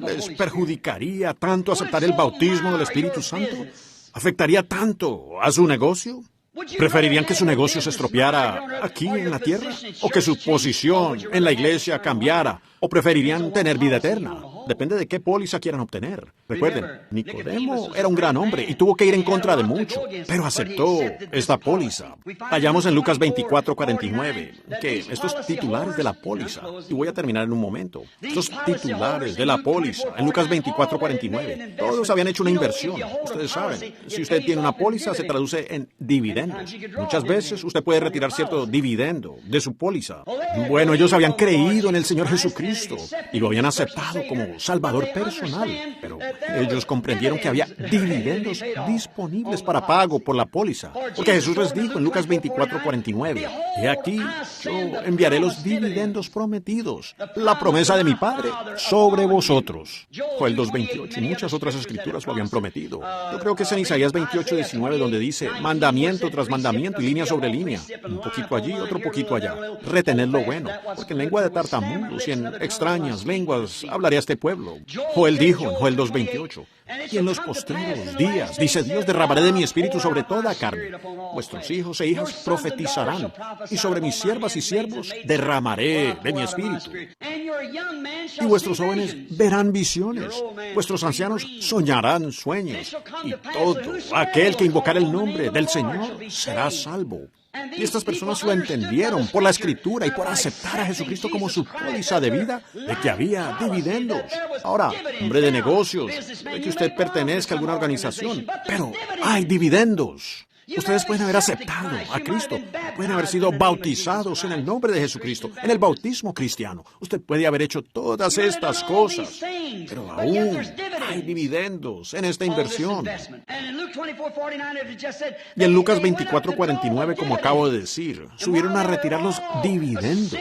¿Les perjudicaría tanto aceptar el bautismo del Espíritu Santo? ¿Afectaría tanto a su negocio? ¿Preferirían que su negocio se estropeara aquí en la tierra? ¿O que su posición en la iglesia cambiara? ¿O preferirían tener vida eterna? Depende de qué póliza quieran obtener. Recuerden, Nicodemo era un gran hombre y tuvo que ir en contra de mucho, pero aceptó esta póliza. Hallamos en Lucas 24:49 que estos titulares de la póliza, y voy a terminar en un momento, estos titulares de la póliza, en Lucas 24:49, todos habían hecho una inversión. Ustedes saben, si usted tiene una póliza, se traduce en dividendos. Muchas veces usted puede retirar cierto dividendo de su póliza. Bueno, ellos habían creído en el Señor Jesucristo y lo habían aceptado como Salvador personal, pero ellos comprendieron que había dividendos disponibles para pago por la póliza, porque Jesús les dijo en Lucas 24:49, he aquí, yo enviaré los dividendos prometidos, la promesa de mi Padre sobre vosotros. Joel 2:28 y muchas otras escrituras lo habían prometido. Yo creo que es en Isaías 28:19 donde dice, mandamiento tras mandamiento y línea sobre línea, un poquito allí, otro poquito allá. Retened lo bueno, porque en lengua de tartamudos y en extrañas lenguas hablaré a este pueblo. Joel dijo en Joel 2:28, y en los postreros días, dice Dios, derramaré de mi espíritu sobre toda carne. Vuestros hijos e hijas profetizarán, y sobre mis siervas y siervos derramaré de mi espíritu. Y vuestros jóvenes verán visiones, vuestros ancianos soñarán sueños, y todo aquel que invocar el nombre del Señor será salvo. Y estas personas lo entendieron por la Escritura y por aceptar a Jesucristo como su póliza de vida, de que había dividendos. Ahora, hombre de negocios, de que usted pertenezca a alguna organización, pero hay dividendos. Ustedes pueden haber aceptado a Cristo, pueden haber sido bautizados en el nombre de Jesucristo, en el bautismo cristiano. Usted puede haber hecho todas estas cosas, pero aún hay dividendos en esta inversión. Y en Lucas 24:49, como acabo de decir, subieron a retirar los dividendos.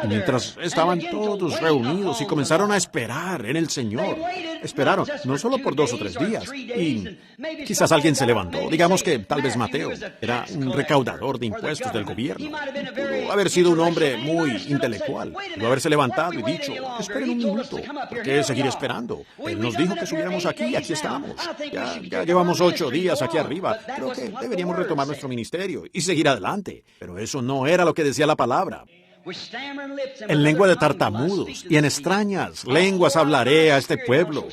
Y mientras estaban todos reunidos y comenzaron a esperar en el Señor, esperaron no solo por 2 o 3 días, y quizás alguien se levantó, digamos que tal vez Mateo era un recaudador de impuestos del gobierno. Pudo haber sido un hombre muy intelectual. Pudo haberse levantado y dicho, esperen un minuto, ¿por qué seguir esperando? Él nos dijo que subiéramos aquí y aquí estamos. Ya llevamos 8 días aquí arriba. Creo que deberíamos retomar nuestro ministerio y seguir adelante. Pero eso no era lo que decía la palabra. En lengua de tartamudos y en extrañas lenguas hablaré a este pueblo.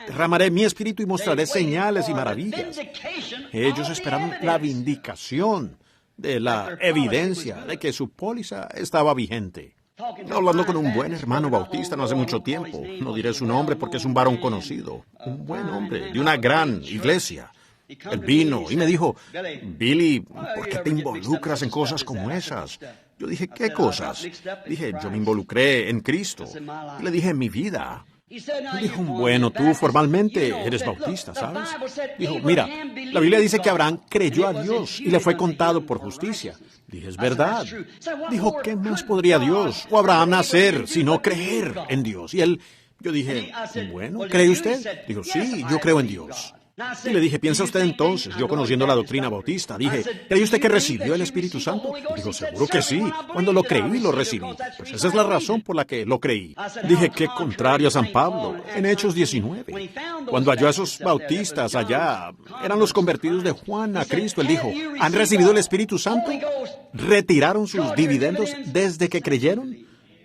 Derramaré mi espíritu y mostraré señales y maravillas. Ellos esperaron la vindicación de la evidencia de que su póliza estaba vigente. Hablando con un buen hermano bautista no hace mucho tiempo, no diré su nombre porque es un varón conocido, un buen hombre de una gran iglesia. Él vino y me dijo, Billy, ¿por qué te involucras en cosas como esas? Yo dije, ¿qué cosas? Dije, yo me involucré en Cristo. Y le dije, en mi vida. Dijo, bueno, tú formalmente eres bautista, ¿sabes? Dijo, mira, la Biblia dice que Abraham creyó a Dios y le fue contado por justicia. Dije, es verdad. Dijo, ¿qué más podría Dios o Abraham hacer sino creer en Dios? Y yo dije, bueno, ¿cree usted? Dijo, sí, yo creo en Dios. Y le dije, ¿piensa usted entonces? Yo conociendo la doctrina bautista, dije, ¿cree usted que recibió el Espíritu Santo? Dijo, seguro que sí. Cuando lo creí, lo recibí. Pues esa es la razón por la que lo creí. Dije, qué contrario a San Pablo, en Hechos 19. Cuando halló a esos bautistas allá, eran los convertidos de Juan a Cristo, él dijo, ¿han recibido el Espíritu Santo? ¿Retiraron sus dividendos desde que creyeron?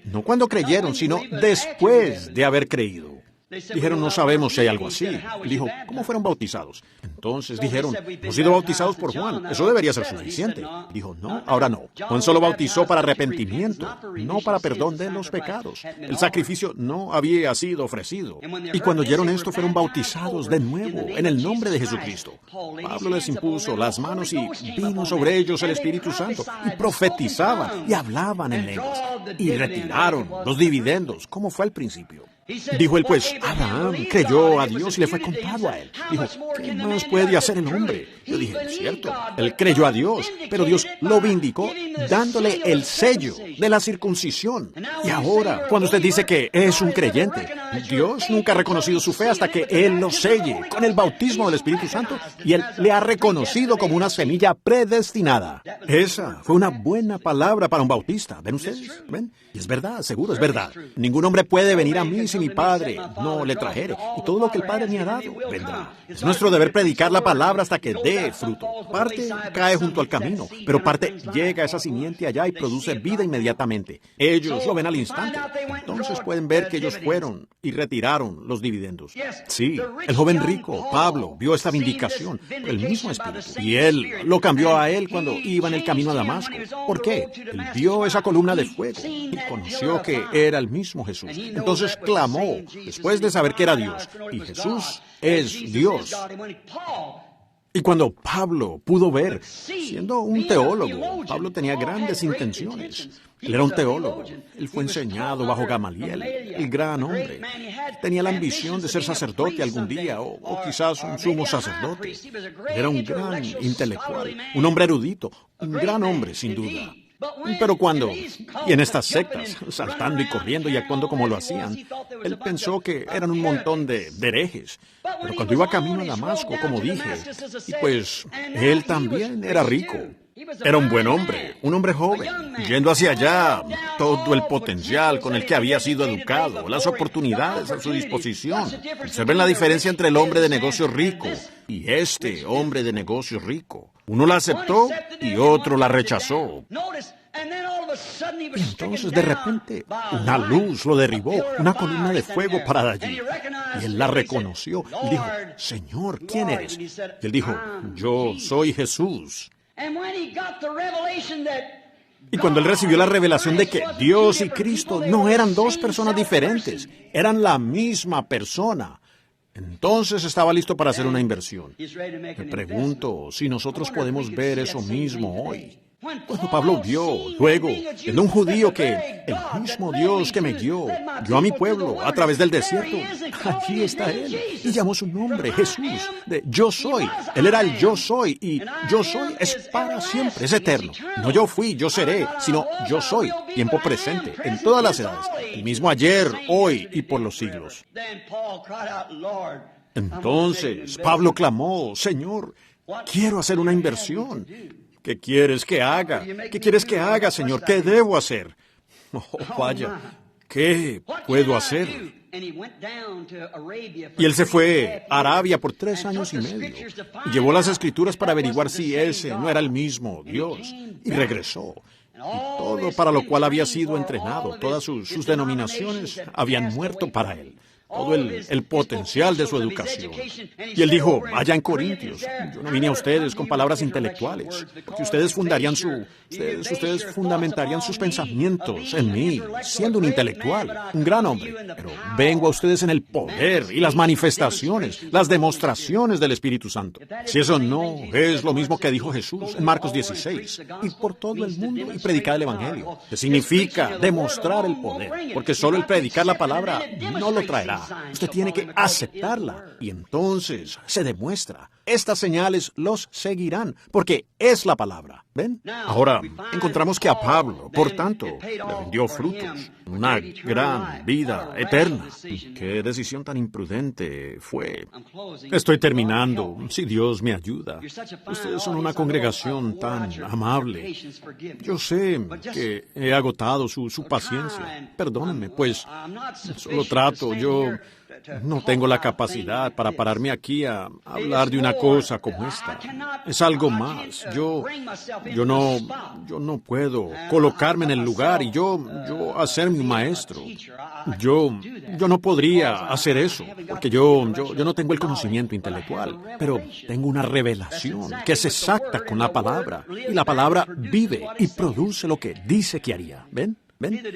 No cuando creyeron, sino después de haber creído. Dijeron, no sabemos si hay algo así. Dijo, ¿cómo fueron bautizados? Entonces dijeron, hemos sido bautizados por Juan. Eso debería ser suficiente. Dijo, no, ahora no. Juan solo bautizó para arrepentimiento, no para perdón de los pecados. El sacrificio no había sido ofrecido. Y cuando oyeron esto, fueron bautizados de nuevo en el nombre de Jesucristo. Pablo les impuso las manos y vino sobre ellos el Espíritu Santo. Y profetizaban y hablaban en lenguas. Y retiraron los dividendos, como fue al principio. Dijo él, pues, Abraham creyó a Dios y le fue contado a él. Dijo, ¿qué más puede hacer el hombre? Yo dije, es cierto, él creyó a Dios, pero Dios lo vindicó dándole el sello de la circuncisión. Y ahora, cuando usted dice que es un creyente, Dios nunca ha reconocido su fe hasta que Él lo selle con el bautismo del Espíritu Santo y Él le ha reconocido como una semilla predestinada. Esa fue una buena palabra para un bautista. ¿Ven ustedes? ¿Ven? Y es verdad, seguro es verdad. Ningún hombre puede venir a mí si si mi Padre no le trajere, y todo lo que el Padre me ha dado vendrá. Es nuestro deber predicar la palabra hasta que dé fruto. Parte cae junto al camino, pero parte llega a esa simiente allá y produce vida inmediatamente. Ellos lo ven al instante. Entonces pueden ver que ellos fueron y retiraron los dividendos. Sí, el joven rico, Pablo, vio esta vindicación, el mismo Espíritu, y él lo cambió a él cuando iba en el camino a Damasco. ¿Por qué? Él vio esa columna de fuego y conoció que era el mismo Jesús. Entonces clamó, después de saber que era Dios, y Jesús es Dios. Y cuando Pablo pudo ver, siendo un teólogo, Pablo tenía grandes intenciones. Él era un teólogo. Él fue enseñado bajo Gamaliel, el gran hombre. Tenía la ambición de ser sacerdote algún día, o quizás un sumo sacerdote. Era un gran intelectual, un hombre erudito, un gran hombre, sin duda. Pero cuando, y en estas sectas, saltando y corriendo y actuando como lo hacían, él pensó que eran un montón de herejes. Pero cuando iba camino a Damasco, como dije, y pues él también era rico. Era un buen hombre, un hombre joven, yendo hacia allá, todo el potencial con el que había sido educado, las oportunidades a su disposición. Observen la diferencia entre el hombre de negocios rico y este hombre de negocios rico. Uno la aceptó y otro la rechazó. Y entonces de repente una luz lo derribó, una columna de fuego parada allí. Y él la reconoció y dijo, Señor, ¿quién eres? Y él dijo, yo soy Jesús. Y cuando él recibió la revelación de que Dios y Cristo no eran dos personas diferentes, eran la misma persona, entonces estaba listo para hacer una inversión. Me pregunto si nosotros podemos ver eso mismo hoy. Cuando Pablo vio, luego, en un judío que el mismo Dios que me guió a mi pueblo a través del desierto, allí está Él, y llamó su nombre, Jesús, de Yo Soy. Él era el Yo Soy, y Yo Soy es para siempre, es eterno. No yo fui, yo seré, sino Yo Soy, tiempo presente, en todas las edades, el mismo ayer, hoy y por los siglos. Entonces, Pablo clamó, Señor, quiero hacer una inversión. ¿Qué quieres que haga? ¿Qué quieres que haga, Señor? ¿Qué debo hacer? Oh, vaya, ¿qué puedo hacer? Y él se fue a Arabia por 3 años y medio. Y llevó las escrituras para averiguar si ese no era el mismo Dios. Y regresó. Y todo para lo cual había sido entrenado, todas sus denominaciones habían muerto para él. Todo el potencial de su educación. Y él dijo, allá en Corintios, yo no vine a ustedes con palabras intelectuales, porque ustedes fundamentarían sus pensamientos en mí, siendo un intelectual, un gran hombre. Pero vengo a ustedes en el poder y las manifestaciones, las demostraciones del Espíritu Santo. Si eso no es lo mismo que dijo Jesús en Marcos 16, y por todo el mundo y predicar el Evangelio, que significa demostrar el poder, porque solo el predicar la palabra no lo traerá. Usted tiene que aceptarla y entonces se demuestra. Estas señales los seguirán porque es la palabra. ¿Ven? Ahora encontramos que a Pablo, por tanto, le rindió frutos, una gran vida eterna. Qué decisión tan imprudente fue. Estoy terminando, si Dios me ayuda. Ustedes son una congregación tan amable. Yo sé que he agotado su paciencia. Perdónenme, pues solo trato. Yo no tengo la capacidad para pararme aquí a hablar de una cosa como esta. Es algo más. Yo no puedo colocarme en el lugar y yo hacerme un maestro. Yo no podría hacer eso, porque yo no tengo el conocimiento intelectual, pero tengo una revelación que es exacta con la palabra, y la palabra vive y produce lo que dice que haría. ¿Ven?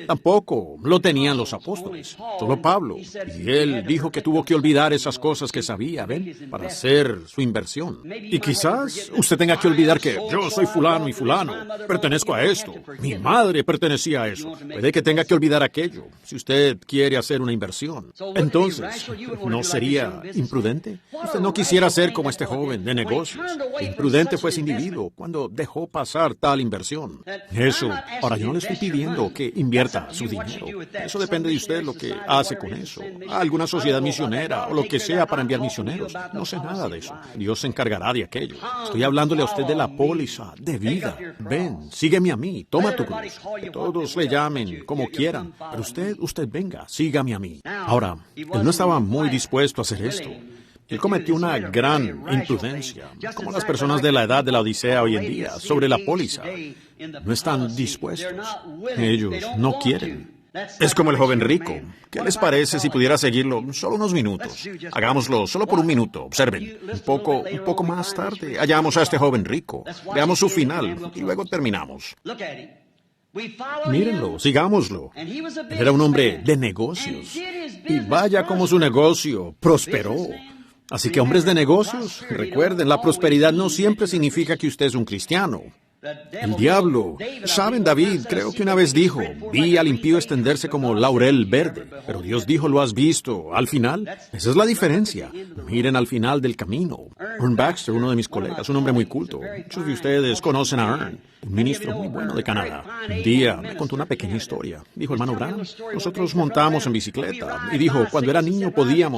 Tampoco lo tenían los apóstoles, solo Pablo. Y él dijo que tuvo que olvidar esas cosas que sabía, para hacer su inversión. Y quizás usted tenga que olvidar que yo soy fulano y fulano, pertenezco a esto, mi madre pertenecía a eso. Puede que tenga que olvidar aquello, si usted quiere hacer una inversión. Entonces, ¿no sería imprudente? Usted no quisiera ser como este joven de negocios. Imprudente fue ese individuo cuando dejó pasar tal inversión. Eso, ahora yo no le estoy pidiendo que que invierta su dinero. Eso depende de usted lo que hace con eso. A alguna sociedad misionera o lo que sea para enviar misioneros. No sé nada de eso. Dios se encargará de aquello. Estoy hablándole a usted de la póliza de vida. Ven, sígueme a mí, toma tu cruz. Que todos le llamen como quieran, pero usted venga, sígame a mí. Ahora, él no estaba muy dispuesto a hacer esto. Él cometió una gran imprudencia, como las personas de la edad de la Odisea hoy en día, sobre la póliza. No están dispuestos. Ellos no quieren. Es como el joven rico. ¿Qué les parece si pudiera seguirlo solo unos minutos? Hagámoslo solo por un minuto. Observen. Un poco más tarde hallamos a este joven rico. Veamos su final y luego terminamos. Mírenlo, sigámoslo. Él era un hombre de negocios. Y vaya cómo su negocio prosperó. Así que, hombres de negocios, recuerden, la prosperidad no siempre significa que usted es un cristiano. El diablo. Saben, David, creo que una vez dijo, vi al impío extenderse como laurel verde, pero Dios dijo, ¿lo has visto? Al final, esa es la diferencia. Miren al final del camino. Ern Baxter, uno de mis colegas, un hombre muy culto. Muchos de ustedes conocen a Ern, un ministro muy bueno de Canadá. Un día me contó una pequeña historia. Dijo, hermano Branham, nosotros montábamos en bicicleta. Y dijo, cuando era niño podía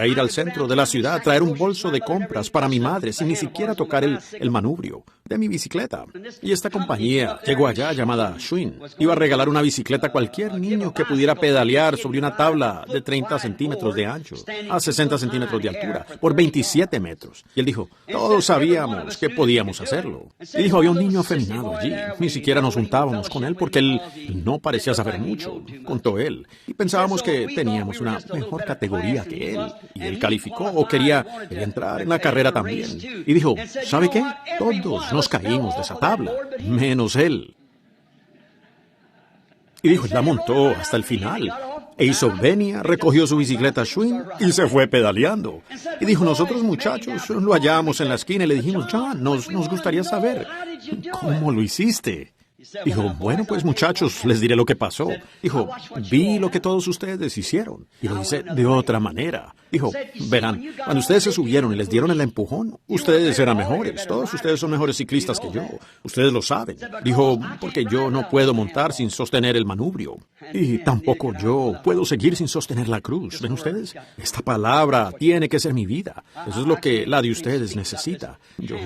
ir al centro de la ciudad, traer un bolso de compras para mi madre sin ni siquiera tocar el manubrio de mi bicicleta. Y esta compañía llegó allá llamada Schwinn. Iba a regalar una bicicleta a cualquier niño que pudiera pedalear sobre una tabla de 30 centímetros de ancho a 60 centímetros de altura por 27 metros. Y él dijo, todos sabíamos que podíamos hacerlo. Y dijo, había un niño afeminado allí. Ni siquiera nos juntábamos con él porque él no parecía saber mucho, contó él. Y pensábamos que teníamos una mejor categoría que él. Y él calificó o quería entrar en la carrera también. Y dijo, ¿sabe qué? Todos nos caímos de esa tabla, menos él. Y dijo, la montó hasta el final. E hizo venia, recogió su bicicleta Schwinn y se fue pedaleando. Y dijo, nosotros muchachos lo hallamos en la esquina y le dijimos, John, nos gustaría saber, ¿cómo lo hiciste? Dijo, bueno, pues muchachos, les diré lo que pasó. Dijo, vi lo que todos ustedes hicieron y lo hice de otra manera. Dijo, verán, cuando ustedes se subieron y les dieron el empujón, ustedes eran mejores. Todos ustedes son mejores ciclistas que yo. Ustedes lo saben. Dijo, porque yo no puedo montar sin sostener el manubrio. Y tampoco yo puedo seguir sin sostener la cruz. ¿Ven ustedes? Esta palabra tiene que ser mi vida. Eso es lo que la de ustedes necesita. Yo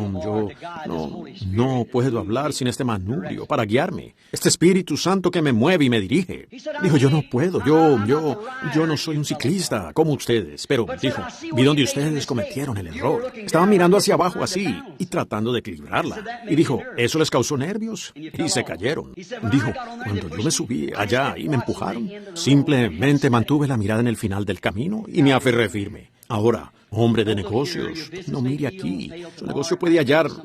no puedo hablar sin este manubrio para guiarme. Este Espíritu Santo que me mueve y me dirige. Dijo, yo no puedo. Yo no soy un ciclista como ustedes. Pero, dijo, vi donde ustedes cometieron el error. Estaban mirando hacia abajo así y tratando de equilibrarla. Y dijo, ¿eso les causó nervios? Y se cayeron. Dijo, cuando yo me subí allá y me empujaron, simplemente mantuve la mirada en el final del camino y me aferré firme. Ahora, hombre de negocios, no mire aquí. Su negocio puede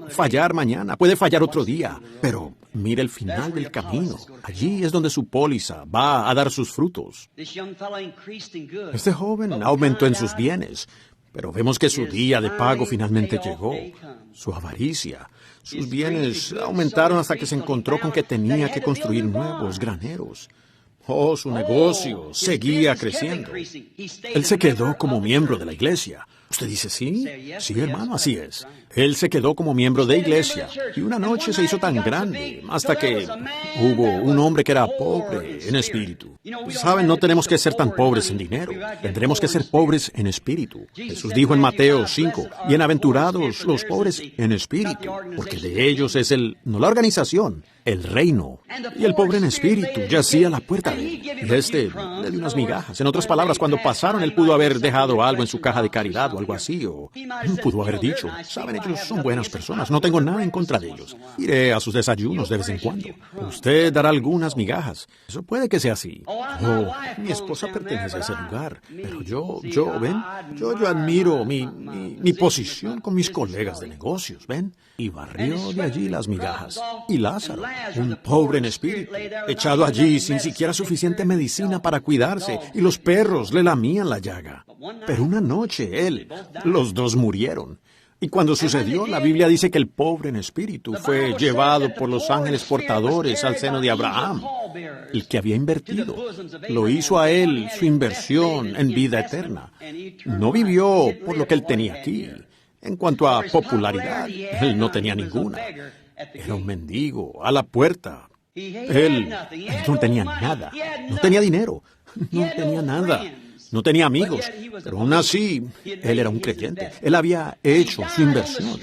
fallar mañana, puede fallar otro día, pero mire el final del camino. Allí es donde su póliza va a dar sus frutos. Este joven aumentó en sus bienes, pero vemos que su día de pago finalmente llegó. Su avaricia. Sus bienes aumentaron hasta que se encontró con que tenía que construir nuevos graneros. Oh, su negocio seguía creciendo. Él se quedó como miembro de la iglesia. Usted dice, ¿sí? Sí, hermano, así es. Él se quedó como miembro de iglesia y una noche se hizo tan grande hasta que hubo un hombre que era pobre en espíritu. Saben, no tenemos que ser tan pobres en dinero. Tendremos que ser pobres en espíritu. Jesús dijo en Mateo 5, bienaventurados los pobres en espíritu, porque de ellos es no la organización, el reino. Y el pobre en espíritu yacía a la puerta de él. Y le dio unas migajas. En otras palabras, cuando pasaron, él pudo haber dejado algo en su caja de caridad o algo así, o pudo haber dicho, saben, ellos son buenas personas, no tengo nada en contra de ellos. Iré a sus desayunos de vez en cuando. Usted dará algunas migajas. Eso puede que sea así. Oh, mi esposa pertenece a ese lugar, pero yo admiro mi posición con mis colegas de negocios, ¿ven? Y barrió de allí las migajas. Y Lázaro, un pobre en espíritu, echado allí sin siquiera suficiente medicina para cuidarse, y los perros le lamían la llaga. Pero una noche los dos murieron. Y cuando sucedió, la Biblia dice que el pobre en espíritu fue llevado por los ángeles portadores al seno de Abraham, el que había invertido. Lo hizo a él su inversión en vida eterna. No vivió por lo que él tenía aquí. En cuanto a popularidad, él no tenía ninguna. Era un mendigo a la puerta. Él no tenía nada, no tenía dinero, no tenía nada, no tenía amigos, pero aún así, él era un creyente. Él había hecho su inversión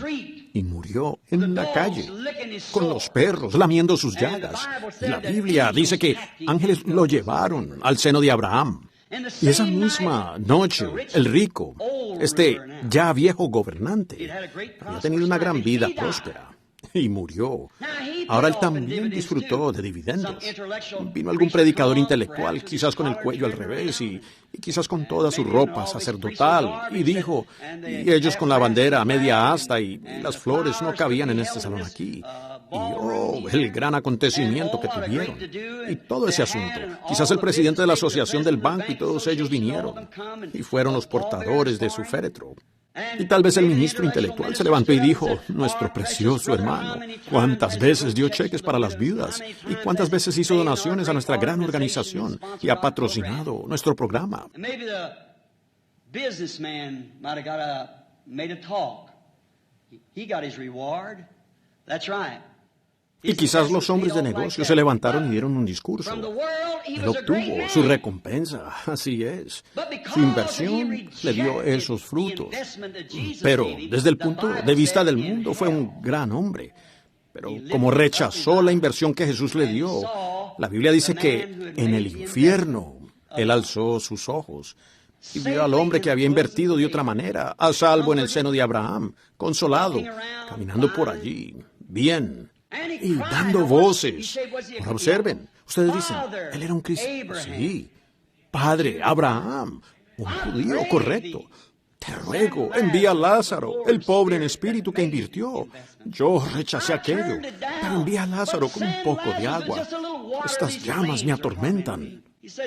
y murió en la calle, con los perros lamiendo sus llagas. Y la Biblia dice que ángeles lo llevaron al seno de Abraham. Y esa misma noche, el rico, ya viejo gobernante, había tenido una gran vida próspera y murió. Ahora él también disfrutó de dividendos. Vino algún predicador intelectual, quizás con el cuello al revés y quizás con toda su ropa sacerdotal, y dijo, y ellos con la bandera a media asta y las flores no cabían en este salón aquí. Y el gran acontecimiento que tuvieron. Y todo ese asunto. Quizás el presidente de la asociación del banco y todos ellos vinieron. Y fueron los portadores de su féretro. Y tal vez el ministro intelectual se levantó y dijo, nuestro precioso hermano, ¿cuántas veces dio cheques para las viudas? ¿Y cuántas veces hizo donaciones a nuestra gran organización? Y ha patrocinado nuestro programa. Y quizás los hombres de negocios se levantaron y dieron un discurso. Él obtuvo su recompensa, así es. Su inversión le dio esos frutos. Pero desde el punto de vista del mundo fue un gran hombre. Pero como rechazó la inversión que Jesús le dio, la Biblia dice que en el infierno él alzó sus ojos y vio al hombre que había invertido de otra manera, a salvo en el seno de Abraham, consolado, caminando por allí, bien, y dando voces. Ahora observen, ustedes dicen, él era un cristiano. Sí, padre Abraham, un judío correcto. Te ruego, envía a Lázaro, el pobre en espíritu que invirtió. Yo rechacé aquello, pero envía a Lázaro con un poco de agua. Estas llamas me atormentan.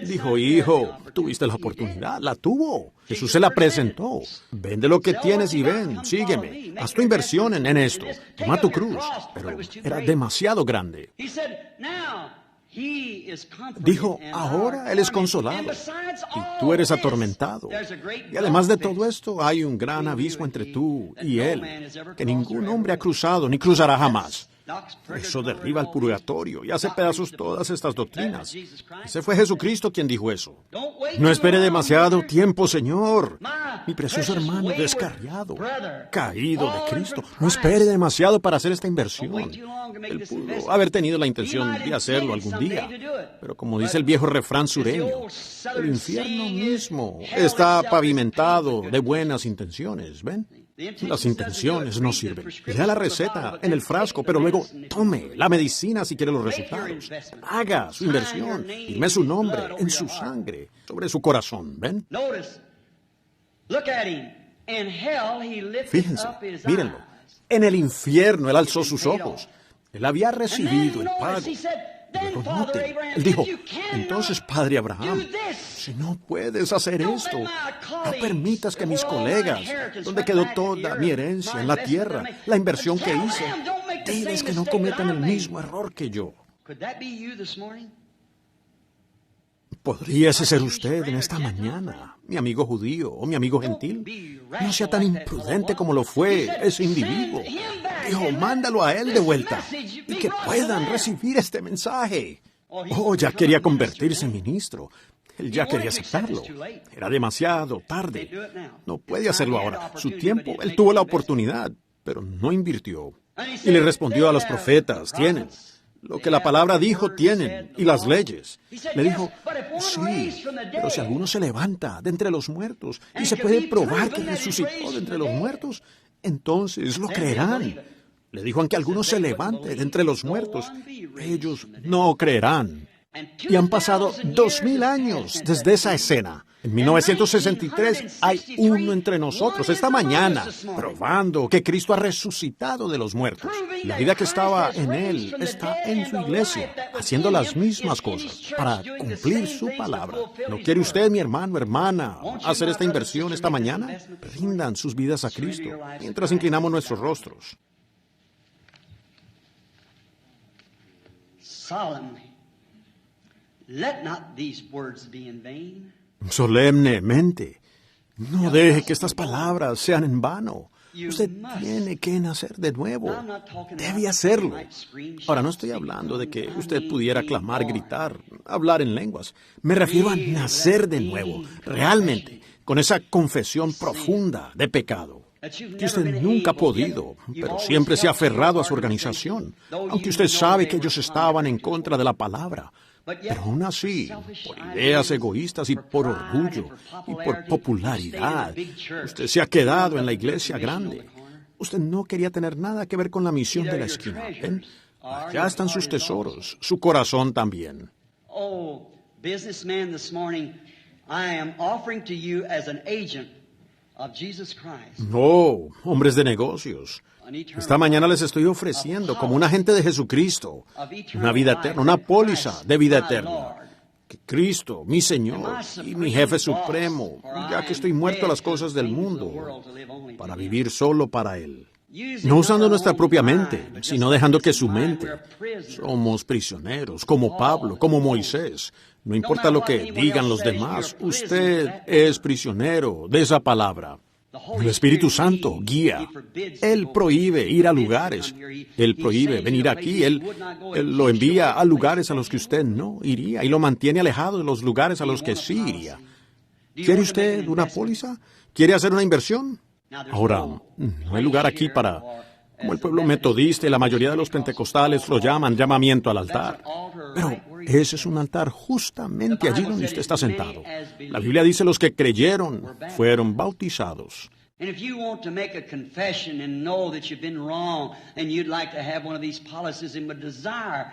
Dijo, hijo, tuviste la oportunidad, la tuvo. Jesús se la presentó. Vende lo que tienes y ven, sígueme. Haz tu inversión en esto. Toma tu cruz. Pero era demasiado grande. Dijo, ahora él es consolado y tú eres atormentado. Y además de todo esto, hay un gran abismo entre tú y él, que ningún hombre ha cruzado ni cruzará jamás. Eso derriba el purgatorio y hace pedazos todas estas doctrinas. Ese fue Jesucristo quien dijo eso. No espere demasiado tiempo, Señor. Mi precioso hermano descarriado, caído de Cristo. No espere demasiado para hacer esta inversión. Él pudo haber tenido la intención de hacerlo algún día. Pero como dice el viejo refrán sureño, el infierno mismo está pavimentado de buenas intenciones, ¿ven? Las intenciones no sirven. Lea la receta en el frasco, pero luego tome la medicina si quiere los resultados. Haga su inversión, firme su nombre en su sangre, sobre su corazón, ¿ven? Fíjense, mírenlo. En el infierno él alzó sus ojos. Él había recibido el pago. Luego note, él dijo, entonces, padre Abraham, si no puedes hacer esto, no permitas que mis colegas, donde quedó toda mi herencia en la tierra, la inversión que hice, diles que no cometan el mismo error que yo. ¿Podría ese ser usted en esta mañana, mi amigo judío o mi amigo gentil? No sea tan imprudente como lo fue ese individuo. Dijo, mándalo a él de vuelta y que puedan recibir este mensaje. Ya quería convertirse en ministro. Él ya quería aceptarlo. Era demasiado tarde. No puede hacerlo ahora. Su tiempo, él tuvo la oportunidad, pero no invirtió. Y le respondió a los profetas, tienen. Lo que la palabra dijo tienen, y las leyes. Le dijo, sí, pero si alguno se levanta de entre los muertos y se puede probar que resucitó de entre los muertos, entonces lo creerán. Le dijo, aunque alguno se levante de entre los muertos, ellos no creerán. Y han pasado 2000 años desde esa escena. En 1963 hay uno entre nosotros esta mañana, probando que Cristo ha resucitado de los muertos. La vida que estaba en Él está en su iglesia, haciendo las mismas cosas para cumplir su palabra. ¿No quiere usted, mi hermano, hermana, hacer esta inversión esta mañana? Rindan sus vidas a Cristo mientras inclinamos nuestros rostros. Let not these words be in vain. Solemnemente, no deje que estas palabras sean en vano. Usted tiene que nacer de nuevo. Debe hacerlo. Ahora, no estoy hablando de que usted pudiera clamar, gritar, hablar en lenguas. Me refiero a nacer de nuevo, realmente, con esa confesión profunda de pecado. Que usted nunca ha podido, pero siempre se ha aferrado a su organización, aunque usted sabe que ellos estaban en contra de la palabra. Pero aún así, por ideas egoístas y por orgullo y por popularidad, usted se ha quedado en la iglesia grande. Usted no quería tener nada que ver con la misión de la esquina. ¿Ven? Allá están sus tesoros, su corazón también. Oh, businessman, this morning I am offering to you as an agent of Jesus Christ. No, hombres de negocios. Esta mañana les estoy ofreciendo como un agente de Jesucristo una vida eterna, una póliza de vida eterna. Que Cristo, mi Señor y mi jefe supremo, ya que estoy muerto a las cosas del mundo, para vivir solo para Él. No usando nuestra propia mente, sino dejando que su mente. Somos prisioneros, como Pablo, como Moisés. No importa lo que digan los demás, usted es prisionero de esa palabra. El Espíritu Santo guía. Él prohíbe ir a lugares. Él prohíbe venir aquí. Él lo envía a lugares a los que usted no iría y lo mantiene alejado de los lugares a los que sí iría. ¿Quiere usted una póliza? ¿Quiere hacer una inversión? Ahora, no hay lugar aquí para, como el pueblo metodista y la mayoría de los pentecostales lo llaman, llamamiento al altar. Pero ese es un altar justamente allí donde usted está sentado. La Biblia dice los que creyeron fueron bautizados. And if you want to make a confession and know that you've been wrong and you'd like to have one of these policies and would desire.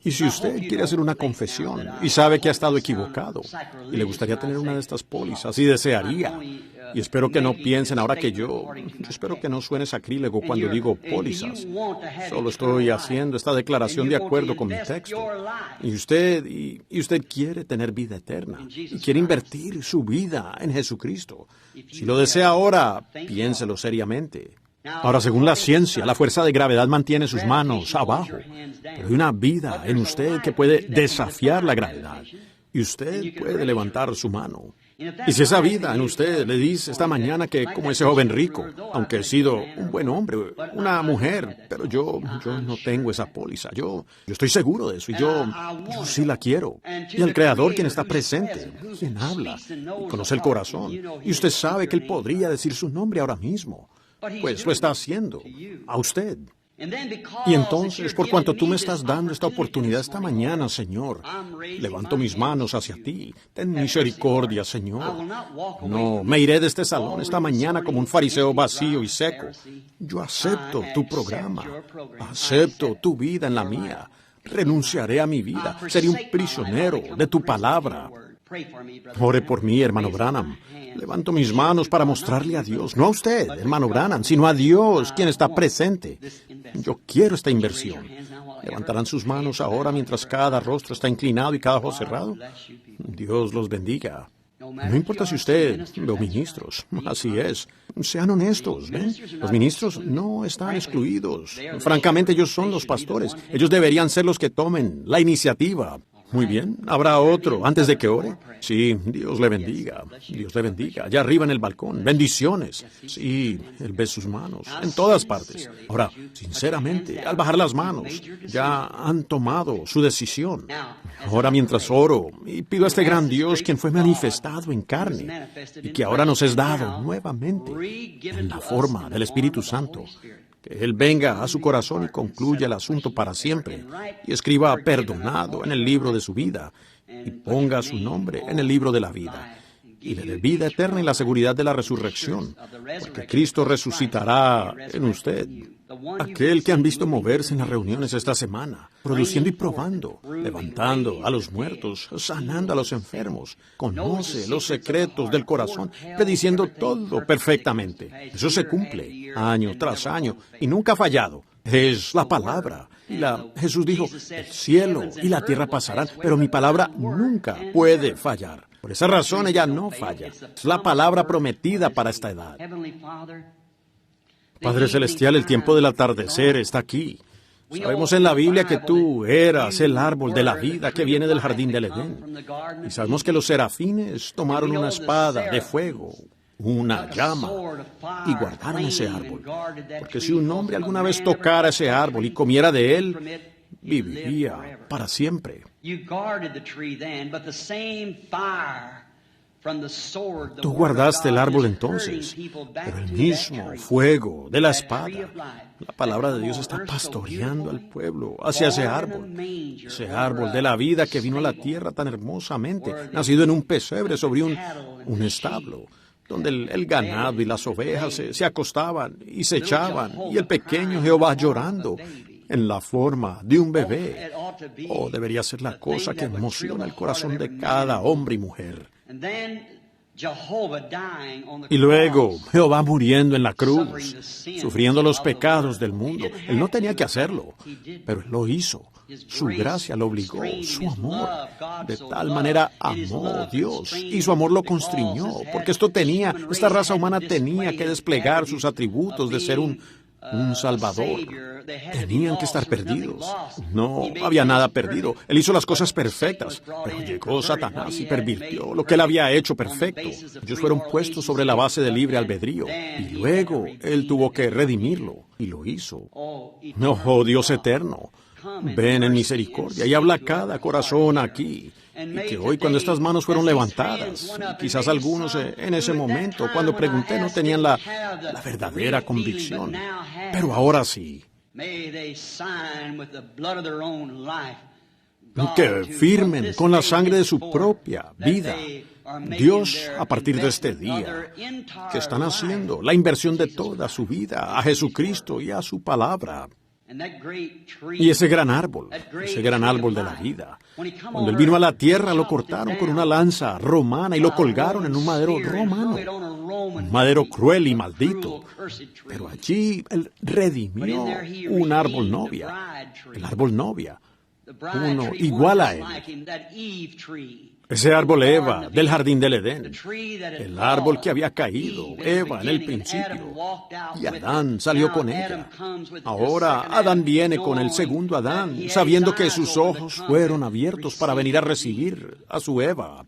Y si usted quiere hacer una confesión y sabe que ha estado equivocado y le gustaría tener una de estas pólizas y desearía, y espero que no piensen ahora que yo espero que no suene sacrílego cuando digo pólizas. Solo estoy haciendo esta declaración de acuerdo con mi texto. Y usted quiere tener vida eterna y quiere invertir su vida en Jesucristo. Si lo desea ahora, piénselo seriamente. Ahora, según la ciencia, la fuerza de gravedad mantiene sus manos abajo, pero hay una vida en usted que puede desafiar la gravedad, y usted puede levantar su mano. Y si esa vida en usted le dice esta mañana que, como ese joven rico, aunque he sido un buen hombre, una mujer, pero yo no tengo esa póliza, yo estoy seguro de eso, y yo sí la quiero. Y el Creador, quien está presente, quien habla, y conoce el corazón, y usted sabe que Él podría decir su nombre ahora mismo. Pues lo está haciendo a usted. Y entonces, por cuanto tú me estás dando esta oportunidad esta mañana, Señor, levanto mis manos hacia ti. Ten misericordia, Señor. No me iré de este salón esta mañana como un fariseo vacío y seco. Yo acepto tu programa. Acepto tu vida en la mía. Renunciaré a mi vida. Seré un prisionero de tu palabra. Ore por mí, hermano Branham. Levanto mis manos para mostrarle a Dios, no a usted, hermano Branham, sino a Dios, quien está presente. Yo quiero esta inversión. ¿Levantarán sus manos ahora mientras cada rostro está inclinado y cada ojo cerrado? Dios los bendiga. No importa si usted, los ministros, así es. Sean honestos, ¿ven? Los ministros no están excluidos. Francamente, ellos son los pastores. Ellos deberían ser los que tomen la iniciativa. Muy bien. ¿Habrá otro antes de que ore? Sí, Dios le bendiga. Dios le bendiga. Allá arriba en el balcón. Bendiciones. Sí, Él ve sus manos en todas partes. Ahora, sinceramente, al bajar las manos, ya han tomado su decisión. Ahora, mientras oro y pido a este gran Dios, quien fue manifestado en carne y que ahora nos es dado nuevamente en la forma del Espíritu Santo, que Él venga a su corazón y concluya el asunto para siempre, y escriba perdonado en el libro de su vida, y ponga su nombre en el libro de la vida, y le dé vida eterna y la seguridad de la resurrección, porque Cristo resucitará en usted. Aquel que han visto moverse en las reuniones esta semana, produciendo y probando, levantando a los muertos, sanando a los enfermos, conoce los secretos del corazón, prediciendo todo perfectamente. Eso se cumple año tras año y nunca ha fallado. Es la palabra. Jesús dijo, el cielo y la tierra pasarán, pero mi palabra nunca puede fallar. Por esa razón ella no falla. Es la palabra prometida para esta edad. Padre Celestial, el tiempo del atardecer está aquí. Sabemos en la Biblia que tú eras el árbol de la vida que viene del jardín del Edén. Y sabemos que los serafines tomaron una espada de fuego una llama, y guardaron ese árbol, porque si un hombre alguna vez tocara ese árbol y comiera de él, viviría para siempre. Tú guardaste el árbol entonces, pero el mismo fuego de la espada, la palabra de Dios está pastoreando al pueblo hacia ese árbol de la vida que vino a la tierra tan hermosamente, nacido en un pesebre sobre un establo, donde el ganado y las ovejas se acostaban y se echaban, y el pequeño Jehová llorando en la forma de un bebé. Oh, debería ser la cosa que emociona el corazón de cada hombre y mujer. Y luego Jehová muriendo en la cruz, sufriendo los pecados del mundo. Él no tenía que hacerlo, pero Él lo hizo. Su gracia lo obligó, su amor. De tal manera amó Dios, y su amor lo constriñó, porque esta raza humana tenía que desplegar sus atributos de ser un Salvador. Tenían que estar perdidos. No había nada perdido. Él hizo las cosas perfectas, pero llegó Satanás y pervirtió lo que Él había hecho perfecto. Ellos fueron puestos sobre la base del libre albedrío, y luego Él tuvo que redimirlo, y lo hizo. Oh, Dios eterno, ven en misericordia y habla a cada corazón aquí. Y que hoy, cuando estas manos fueron levantadas, quizás algunos en ese momento, cuando pregunté, no tenían la verdadera convicción, pero ahora sí. Que firmen con la sangre de su propia vida. Dios, a partir de este día, que están haciendo la inversión de toda su vida a Jesucristo y a su palabra. Y ese gran árbol de la vida, cuando Él vino a la tierra, lo cortaron con una lanza romana y lo colgaron en un madero romano, un madero cruel y maldito. Pero allí Él redimió un árbol novia, el árbol novia, uno igual a Él. Ese árbol Eva del jardín del Edén, el árbol que había caído, Eva en el principio, y Adán salió con ella. Ahora Adán viene con el segundo Adán, sabiendo que sus ojos fueron abiertos para venir a recibir a su Eva.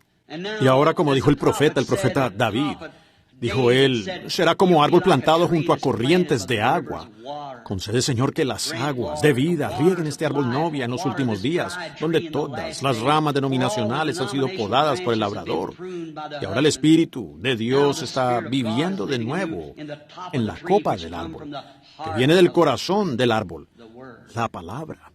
Y ahora, como dijo el profeta David, dijo él, será como árbol plantado junto a corrientes de agua. Concede, Señor, que las aguas de vida rieguen este árbol novia en los últimos días, donde todas las ramas denominacionales han sido podadas por el labrador. Y ahora el Espíritu de Dios está viviendo de nuevo en la copa del árbol, que viene del corazón del árbol, la palabra.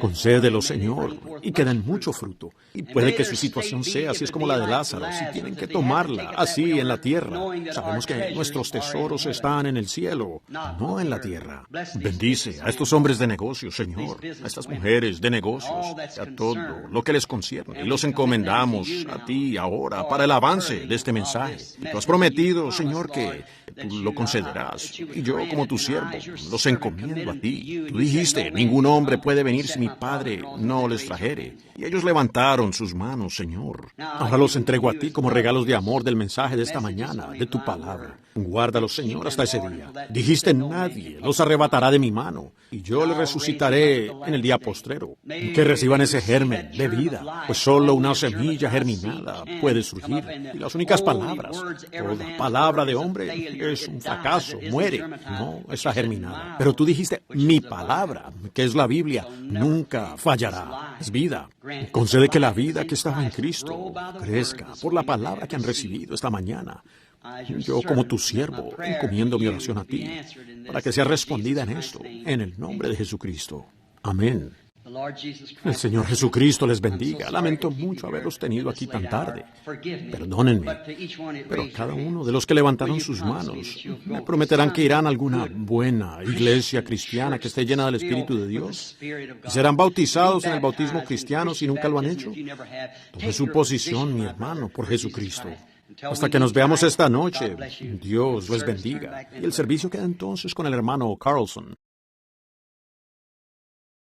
Concédelo, Señor, y que den mucho fruto. Y puede que su situación sea así es como la de Lázaro, si tienen que tomarla así en la tierra. Sabemos que nuestros tesoros están en el cielo, no en la tierra. Bendice a estos hombres de negocios, Señor, a estas mujeres de negocios, a todo lo que les concierne. Y los encomendamos a ti ahora para el avance de este mensaje. Y tú has prometido, Señor, que tú lo concederás. Y yo, como tu siervo, los encomiendo a ti. Tú dijiste, ningún hombre puede venir si mi Padre no les trajere. Y ellos levantaron sus manos, Señor. Ahora los entrego a ti como regalos de amor del mensaje de esta mañana, de tu palabra. Guárdalos, Señor, hasta ese día. Dijiste, nadie los arrebatará de mi mano, y yo les resucitaré en el día postrero. Que reciban ese germen de vida, pues solo una semilla germinada puede surgir. Y las únicas palabras, toda palabra de hombre es un fracaso, muere, no está germinada. Pero tú dijiste, mi palabra, que es la Biblia, nunca fallará. Es vida. Concede que la vida que estaba en Cristo crezca por la palabra que han recibido esta mañana. Yo, como tu siervo, encomiendo mi oración a ti, para que sea respondida en esto, en el nombre de Jesucristo. Amén. El Señor Jesucristo les bendiga. Lamento mucho haberlos tenido aquí tan tarde. Perdónenme. Pero cada uno de los que levantaron sus manos, ¿me prometerán que irán a alguna buena iglesia cristiana que esté llena del Espíritu de Dios? ¿Y serán bautizados en el bautismo cristiano si nunca lo han hecho? Tome su posición, mi hermano, por Jesucristo. Hasta que nos veamos esta noche, Dios les bendiga. Y el servicio queda entonces con el hermano Carlson.